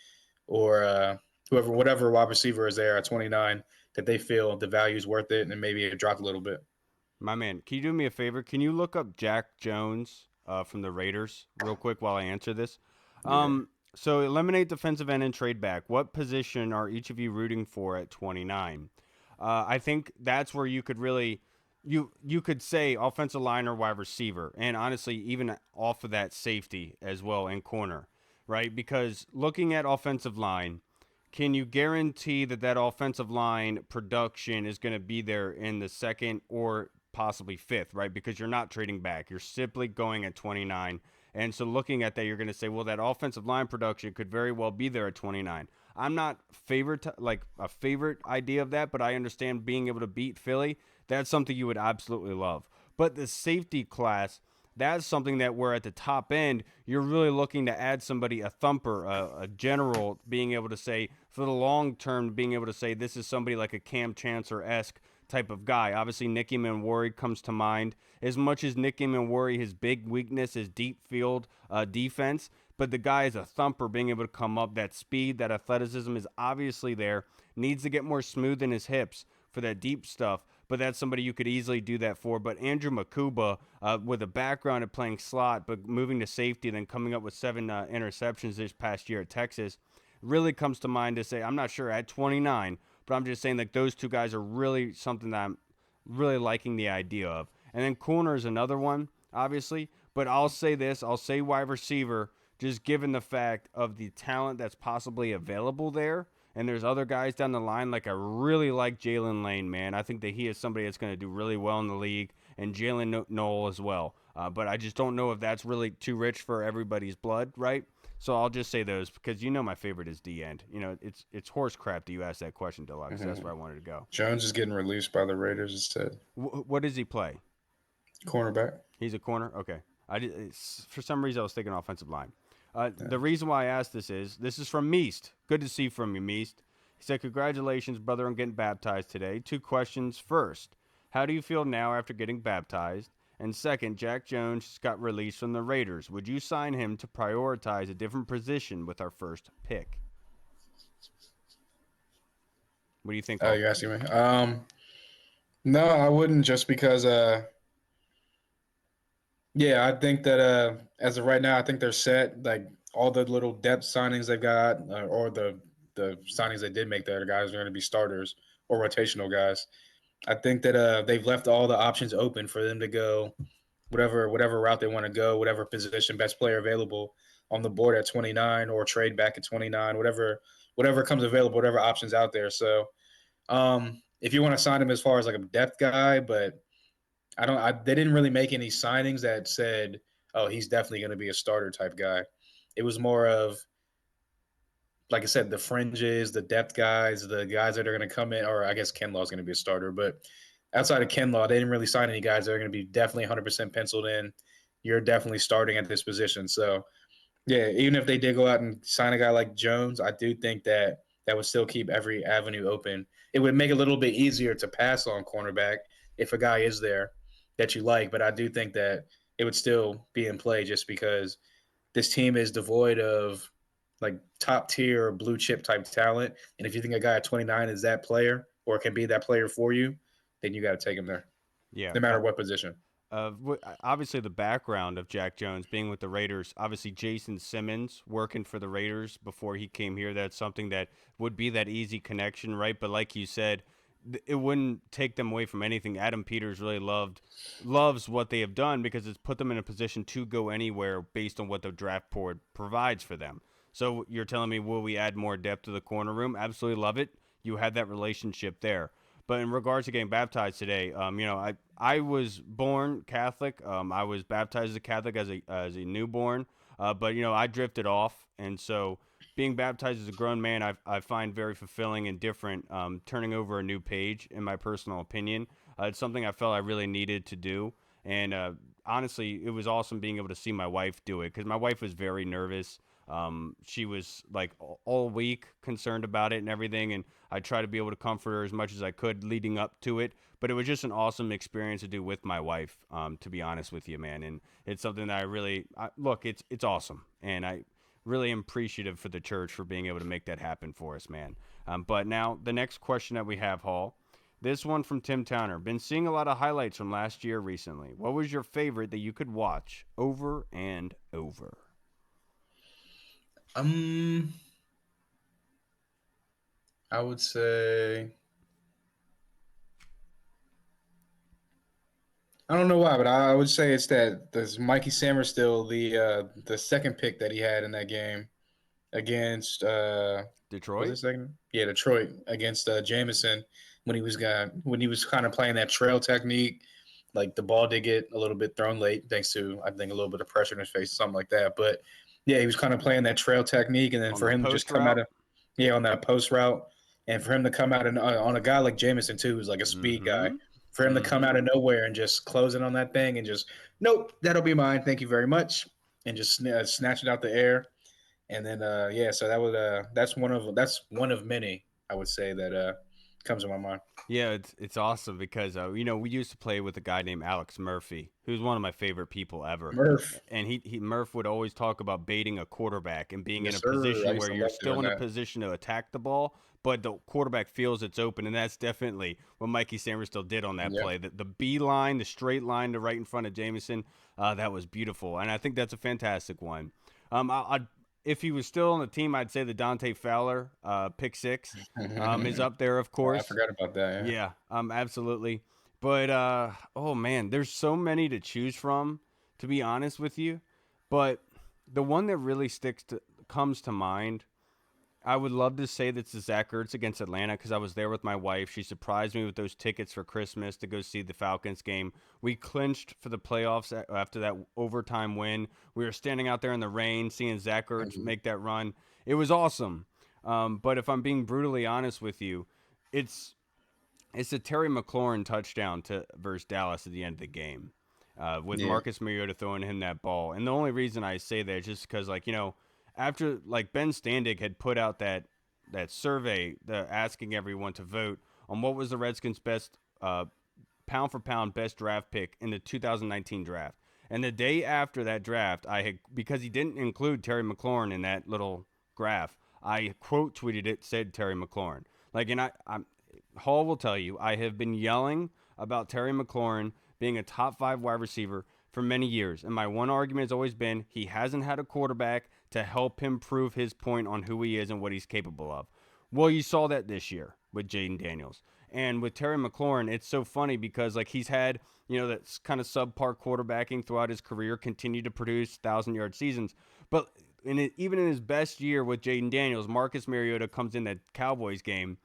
or whatever wide receiver is there at 29 that they feel the value is worth it and maybe it dropped a little bit. My man, can you do me a favor? Can you look up Jack Jones from the Raiders real quick while I answer this? Yeah. So eliminate defensive end and trade back. What position are each of you rooting for at 29? I think that's where you could really you could say offensive line or wide receiver, and honestly, even off of that safety as well and corner, right? Because looking at offensive line, can you guarantee that that offensive line production is going to be there in the second or possibly fifth, right? Because you're not trading back. You're simply going at 29. And so looking at that, you're going to say, well, that offensive line production could very well be there at 29. I'm not like a favorite idea of that, but I understand being able to beat Philly. That's something you would absolutely love. But the safety class, that's something that we're at the top end. You're really looking to add somebody, a thumper, a general, being able to say for the long term, being able to say this is somebody like a Cam Chancellor-esque type of guy. Obviously, Nicky Manwari comes to mind. As much as Nicky Manwari, his big weakness is deep field defense, but the guy is a thumper, being able to come up. That speed, that athleticism is obviously there. Needs to get more smooth in his hips for that deep stuff, but that's somebody you could easily do that for. But Andrew Makuba, with a background at playing slot, but moving to safety, then coming up with 7 interceptions this past year at Texas, really comes to mind to say, I'm not sure at 29, but I'm just saying like those two guys are really something that I'm really liking the idea of. And then corner is another one, obviously, but I'll say this, I'll say wide receiver, just given the fact of the talent that's possibly available there. And there's other guys down the line, like I really like Jalen Lane, man. I think that he is somebody that's going to do really well in the league, and Jalen Noel as well. But I just don't know if that's really too rich for everybody's blood, right? So I'll just say those because my favorite is D end. It's horse crap that you asked that question, Deluxe. That's where I wanted to go. Jones is getting released by the Raiders instead. What does he play? Cornerback. He's a corner. Okay. For some reason I was thinking offensive line. The reason why I asked this is from Meest. Good to see from you, Meest. He said, "Congratulations, brother, on getting baptized today. 2 questions. First, how do you feel now after getting baptized? And second, Jack Jones got released from the Raiders. Would you sign him to prioritize a different position with our first pick?" What do you think? Oh, you're asking me? No, I wouldn't, just because yeah, I think that as of right now, I think they're set. Like all the little depth signings they've got, or the signings they did make, that are guys are going to be starters or rotational guys. I think that they've left all the options open for them to go whatever route they want to go, whatever position, best player available on the board at 29, or trade back at 29, whatever comes available, whatever options out there. So if you want to sign him as far as like a depth guy, but they didn't really make any signings that said, oh, he's definitely going to be a starter type guy. It was more of, like I said, the fringes, the depth guys, the guys that are going to come in, or I guess Kinlaw is going to be a starter, but outside of Kinlaw, they didn't really sign any guys that are going to be definitely 100% penciled in. You're definitely starting at this position. So, yeah, even if they did go out and sign a guy like Jones, I do think that would still keep every avenue open. It would make it a little bit easier to pass on cornerback if a guy is there that you like, but I do think that it would still be in play, just because this team is devoid of like top tier blue chip type talent. And if you think a guy at 29 is that player, or can be that player for you, then you got to take him there, Yeah. no matter what position. Obviously, the background of Jack Jones being with the Raiders, obviously Jason Simmons working for the Raiders before he came here, that's something that would be that easy connection, right? But like you said, it wouldn't take them away from anything. Adam Peters really loves what they have done, because it's put them in a position to go anywhere based on what the draft board provides for them. So you're telling me, will we add more depth to the corner room? Absolutely love it. You had that relationship there. But in regards to getting baptized today, I was born Catholic. I was baptized as a Catholic as a newborn. But I drifted off, and so being baptized as a grown man, I find very fulfilling and different. Turning over a new page, in my personal opinion, it's something I felt I really needed to do. And honestly, it was awesome being able to see my wife do it, because my wife was very nervous. She was like all week concerned about it and everything, and I tried to be able to comfort her as much as I could leading up to it. But it was just an awesome experience to do with my wife, to be honest with you, man. And it's something that it's awesome, and I really am appreciative for the church for being able to make that happen for us, man. But now the next question that we have, Hall. This one from Tim Towner. Been seeing a lot of highlights from last year recently. What was your favorite that you could watch over and over? I would say, I don't know why, but I would say it's that there's Mikey Sammer still, the second pick that he had in that game against was Detroit? it second? Yeah, Detroit against Jameson, when he was kind of playing that trail technique. Like the ball did get a little bit thrown late, thanks to, I think, a little bit of pressure in his face, something like that. But yeah, he was kind of playing that trail technique, and then On for the him to just post come out route? of, yeah, on that post route, and for him to come out and on a guy like Jameson too, who's like a speed guy, Mm-hmm. for him to come out of nowhere and just close it on that thing and just, nope, that'll be mine, thank you very much, and just snatch it out the air. And then yeah, so that's one of many, I would say, that comes to my mind. Yeah, it's awesome because we used to play with a guy named Alex Murphy, who's one of my favorite people ever. Murph. And Murph would always talk about baiting a quarterback and being in Yes, a sir. I position used where to you're love still doing in a that. position to attack the ball, but the quarterback feels it's open, and that's definitely what Mikey Sanders still did on that Yeah. play. The B line, the straight line to right in front of Jameson, that was beautiful, and I think that's a fantastic one. If he was still on the team, I'd say the Dante Fowler pick six is up there, of Oh, I course. forgot about that. Yeah. Yeah, absolutely. But oh man, there's so many to choose from, to be honest with you. But the one that really comes to mind, I would love to say that's the Zach Ertz against Atlanta because I was there with my wife. She surprised me with those tickets for Christmas to go see the Falcons game. We clinched for the playoffs after that overtime win. We were standing out there in the rain seeing Zach Ertz make that run. It was awesome. But if I'm being brutally honest with you, it's it's a Terry McLaurin touchdown to versus Dallas at the end of the game, with Yeah. Marcus Mariota throwing him that ball. And the only reason I say that is just because, like, after like Ben Standig had put out that survey, asking everyone to vote on what was the Redskins' best pound for pound best draft pick in the 2019 draft. And the day after that draft, I had, because he didn't include Terry McLaurin in that little graph, I quote tweeted it, said Terry McLaurin. Like, and I'm Hall will tell you, I have been yelling about Terry McLaurin being a top 5 wide receiver for many years. And my one argument has always been he hasn't had a quarterback to help him prove his point on who he is and what he's capable of. Well, you saw that this year with Jaden Daniels. And with Terry McLaurin, it's so funny because, like, he's had, that kind of subpar quarterbacking throughout his career, continued to produce 1,000-yard seasons. But even in his best year with Jaden Daniels, Marcus Mariota comes in that Cowboys game,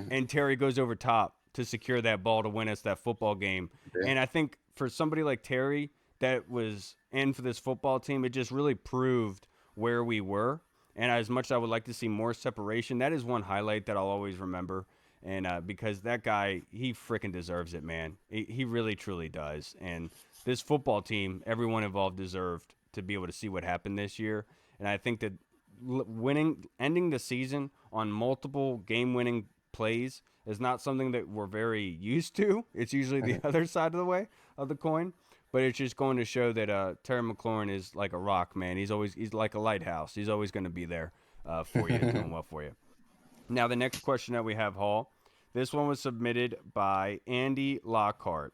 and Terry goes over top to secure that ball to win us that football game. Yeah. And I think for somebody like Terry that was in for this football team, it just really proved where we were. And as much as I would like to see more separation, that is one highlight that I'll always remember. And because that guy, he freaking deserves it, man. He really, truly does. And this football team, everyone involved deserved to be able to see what happened this year. And I think that ending the season on multiple game-winning plays is not something that we're very used to. It's usually the other side of the way of the coin. But it's just going to show that Terry McLaurin is like a rock, man. He's like a lighthouse. He's always going to be there for you, doing well for you. Now, the next question that we have, Hall, this one was submitted by Andy Lockhart.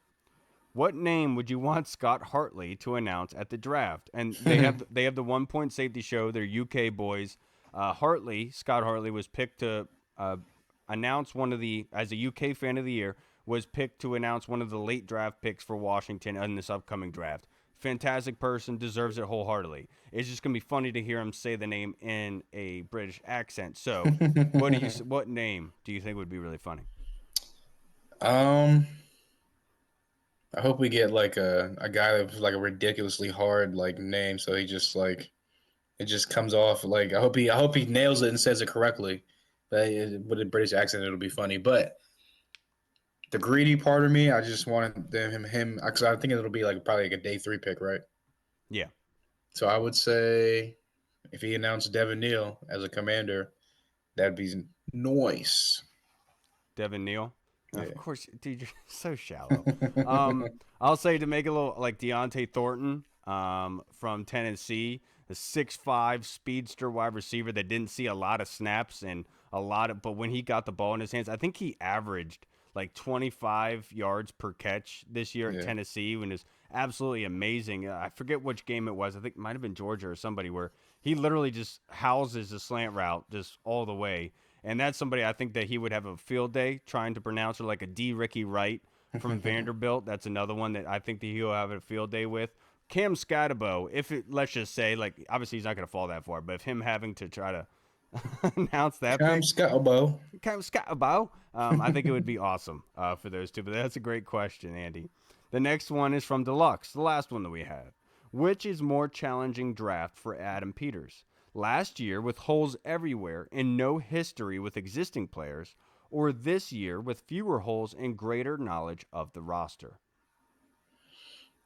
What name would you want Scott Hartley to announce at the draft? And they have the 1 Point Safety Show. They're UK boys. Scott Hartley was picked to announce as a UK Fan of the Year, was picked to announce one of the late draft picks for Washington in this upcoming draft. Fantastic person, deserves it wholeheartedly. It's just gonna be funny to hear him say the name in a British accent. So, what name do you think would be really funny? I hope we get like a guy with like a ridiculously hard like name, so he just like it just comes off like I hope he nails it and says it correctly. But with a British accent, it'll be funny. But the greedy part of me, I just wanted him because I think it'll be like probably like a day 3 pick, right? Yeah, So I would say if he announced Devin Neal as a commander, that'd be nice. Devin Neal. Yeah. Of course, dude, you're so shallow. I'll say to make it a little like Deontay Thornton from Tennessee, the 6'5" speedster wide receiver that didn't see a lot of snaps and but when he got the ball in his hands, I think he averaged like 25 yards per catch this year at Tennessee, when it's absolutely amazing. I forget which game it was. I think it might have been Georgia or somebody, where he literally just houses the slant route just all the way. And that's somebody I think that he would have a field day trying to pronounce, or like a D. Ricky Wright from Vanderbilt. That's another one that I think that he'll have a field day with. Cam Scatterbo, let's just say, like, obviously he's not going to fall that far, but if him having to try to announce that Cam Scatterbo. I think it would be awesome for those two. But that's a great question, Andy. The next one is from Deluxe, the last one that we have. Which is more challenging draft for Adam Peters? Last year with holes everywhere and no history with existing players, or this year with fewer holes and greater knowledge of the roster?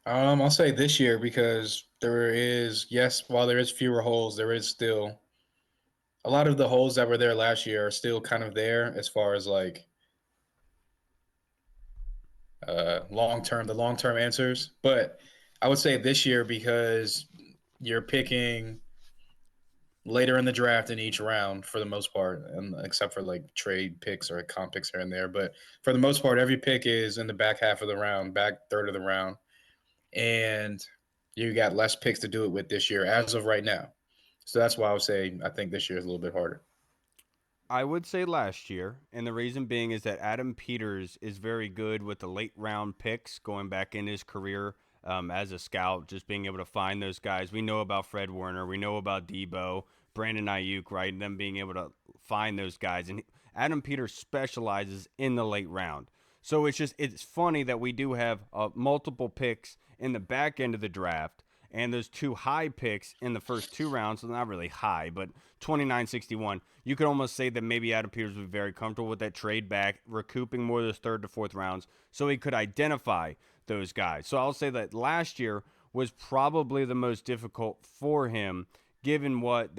I'll say this year because while there is fewer holes, there is still a lot of the holes that were there last year are still kind of there as far as like the long term answers. But I would say this year because you're picking later in the draft in each round for the most part, and except for like trade picks or comp picks here and there. But for the most part, every pick is in the back half of the round, back third of the round, and you got less picks to do it with this year as of right now. So that's why I would say I think this year is a little bit harder. I would say last year, and the reason being is that Adam Peters is very good with the late round picks going back in his career as a scout, just being able to find those guys. We know about Fred Warner. We know about Debo, Brandon Ayuk, right? And them being able to find those guys. And Adam Peters specializes in the late round. So it's funny that we do have multiple picks in the back end of the draft, and those 2 high picks in the first 2 rounds. So not really high, but 29-61. You could almost say that maybe Adam Peters would be very comfortable with that trade back, recouping more of those 3rd to 4th rounds, so he could identify those guys. So I'll say that last year was probably the most difficult for him, given with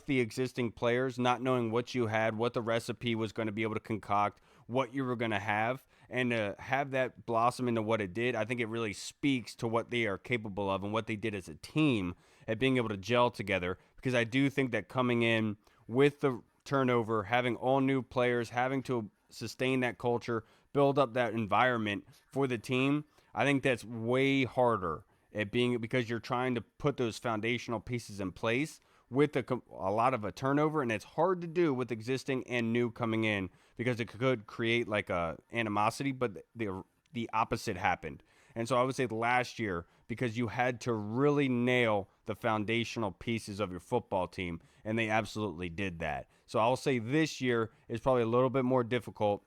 the existing players, not knowing what you had, what the recipe was going to be able to concoct, what you were going to have, and to have that blossom into what it did. I think it really speaks to what they are capable of and what they did as a team at being able to gel together, because I do think that coming in with the turnover, having all new players, having to sustain that culture, build up that environment for the team, I think that's way harder at being, because you're trying to put those foundational pieces in place with a lot of a turnover, and it's hard to do with existing and new coming in, because it could create like a animosity, but the opposite happened. And so I would say last year, because you had to really nail the foundational pieces of your football team, and they absolutely did that. So I'll say this year is probably a little bit more difficult,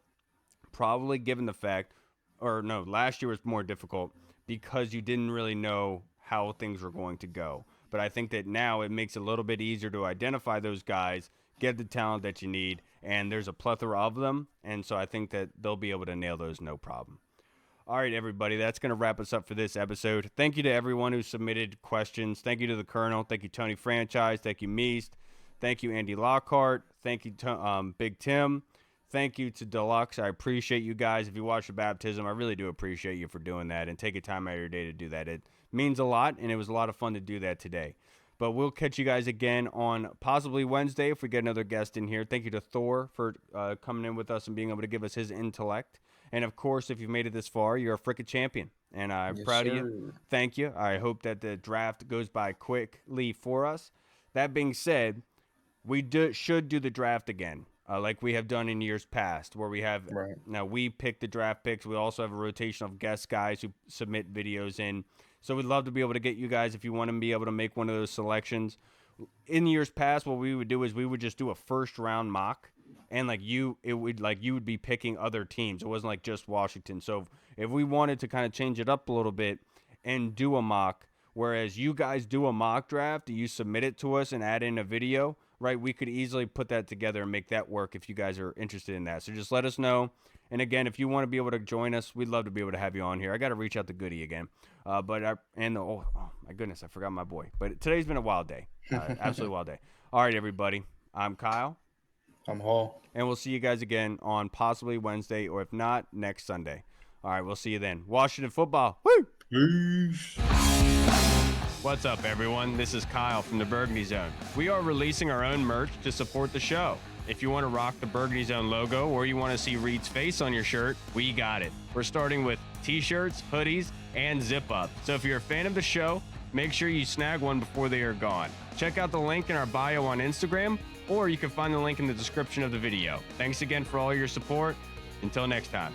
probably given the fact, or no, last year was more difficult because you didn't really know how things were going to go. But I think that now it makes it a little bit easier to identify those guys, get the talent that you need, and there's a plethora of them. And so I think that they'll be able to nail those no problem. All right, everybody, that's going to wrap us up for this episode. Thank you to everyone who submitted questions. Thank you to the Colonel. Thank you, Tony Franchise. Thank you, Meast. Thank you, Andy Lockhart. Thank you, Big Tim. Thank you to Deluxe. I appreciate you guys. If you watch the baptism, I really do appreciate you for doing that and taking time out of your day to do that. It means a lot, and it was a lot of fun to do that today. But we'll catch you guys again on possibly Wednesday if we get another guest in here. Thank you to Thor for coming in with us and being able to give us his intellect. And, of course, if you've made it this far, you're a frickin' champion. And I'm proud of you. Thank you. I hope that the draft goes by quickly for us. That being said, we should do the draft again, like we have done in years past, where we have now we pick the draft picks. We also have a rotation of guest guys who submit videos in. So we'd love to be able to get you guys, if you want to be able to make one of those selections. In years past, what we would do is we would just do a first-round mock, and you would be picking other teams. It wasn't like just Washington. So if we wanted to kind of change it up a little bit and do a mock, whereas you guys do a mock draft, you submit it to us and add in a video, right? We could easily put that together and make that work if you guys are interested in that. So just let us know. And again, if you want to be able to join us, we'd love to be able to have you on here. I got to reach out to Goody again. Oh my goodness, I forgot my boy. But today's been a wild day. Absolutely wild day. All right, everybody. I'm Kyle. I'm Hall. And we'll see you guys again on possibly Wednesday, or if not, next Sunday. All right, we'll see you then. Washington football. Woo! Peace. What's up, everyone? This is Kyle from the Burgundy Zone. We are releasing our own merch to support the show. If you want to rock the Burgundy Zone logo, or you want to see Reed's face on your shirt, we got it. We're starting with t-shirts, hoodies, and zip-up. So if you're a fan of the show, make sure you snag one before they are gone. Check out the link in our bio on Instagram, or you can find the link in the description of the video. Thanks again for all your support. Until next time.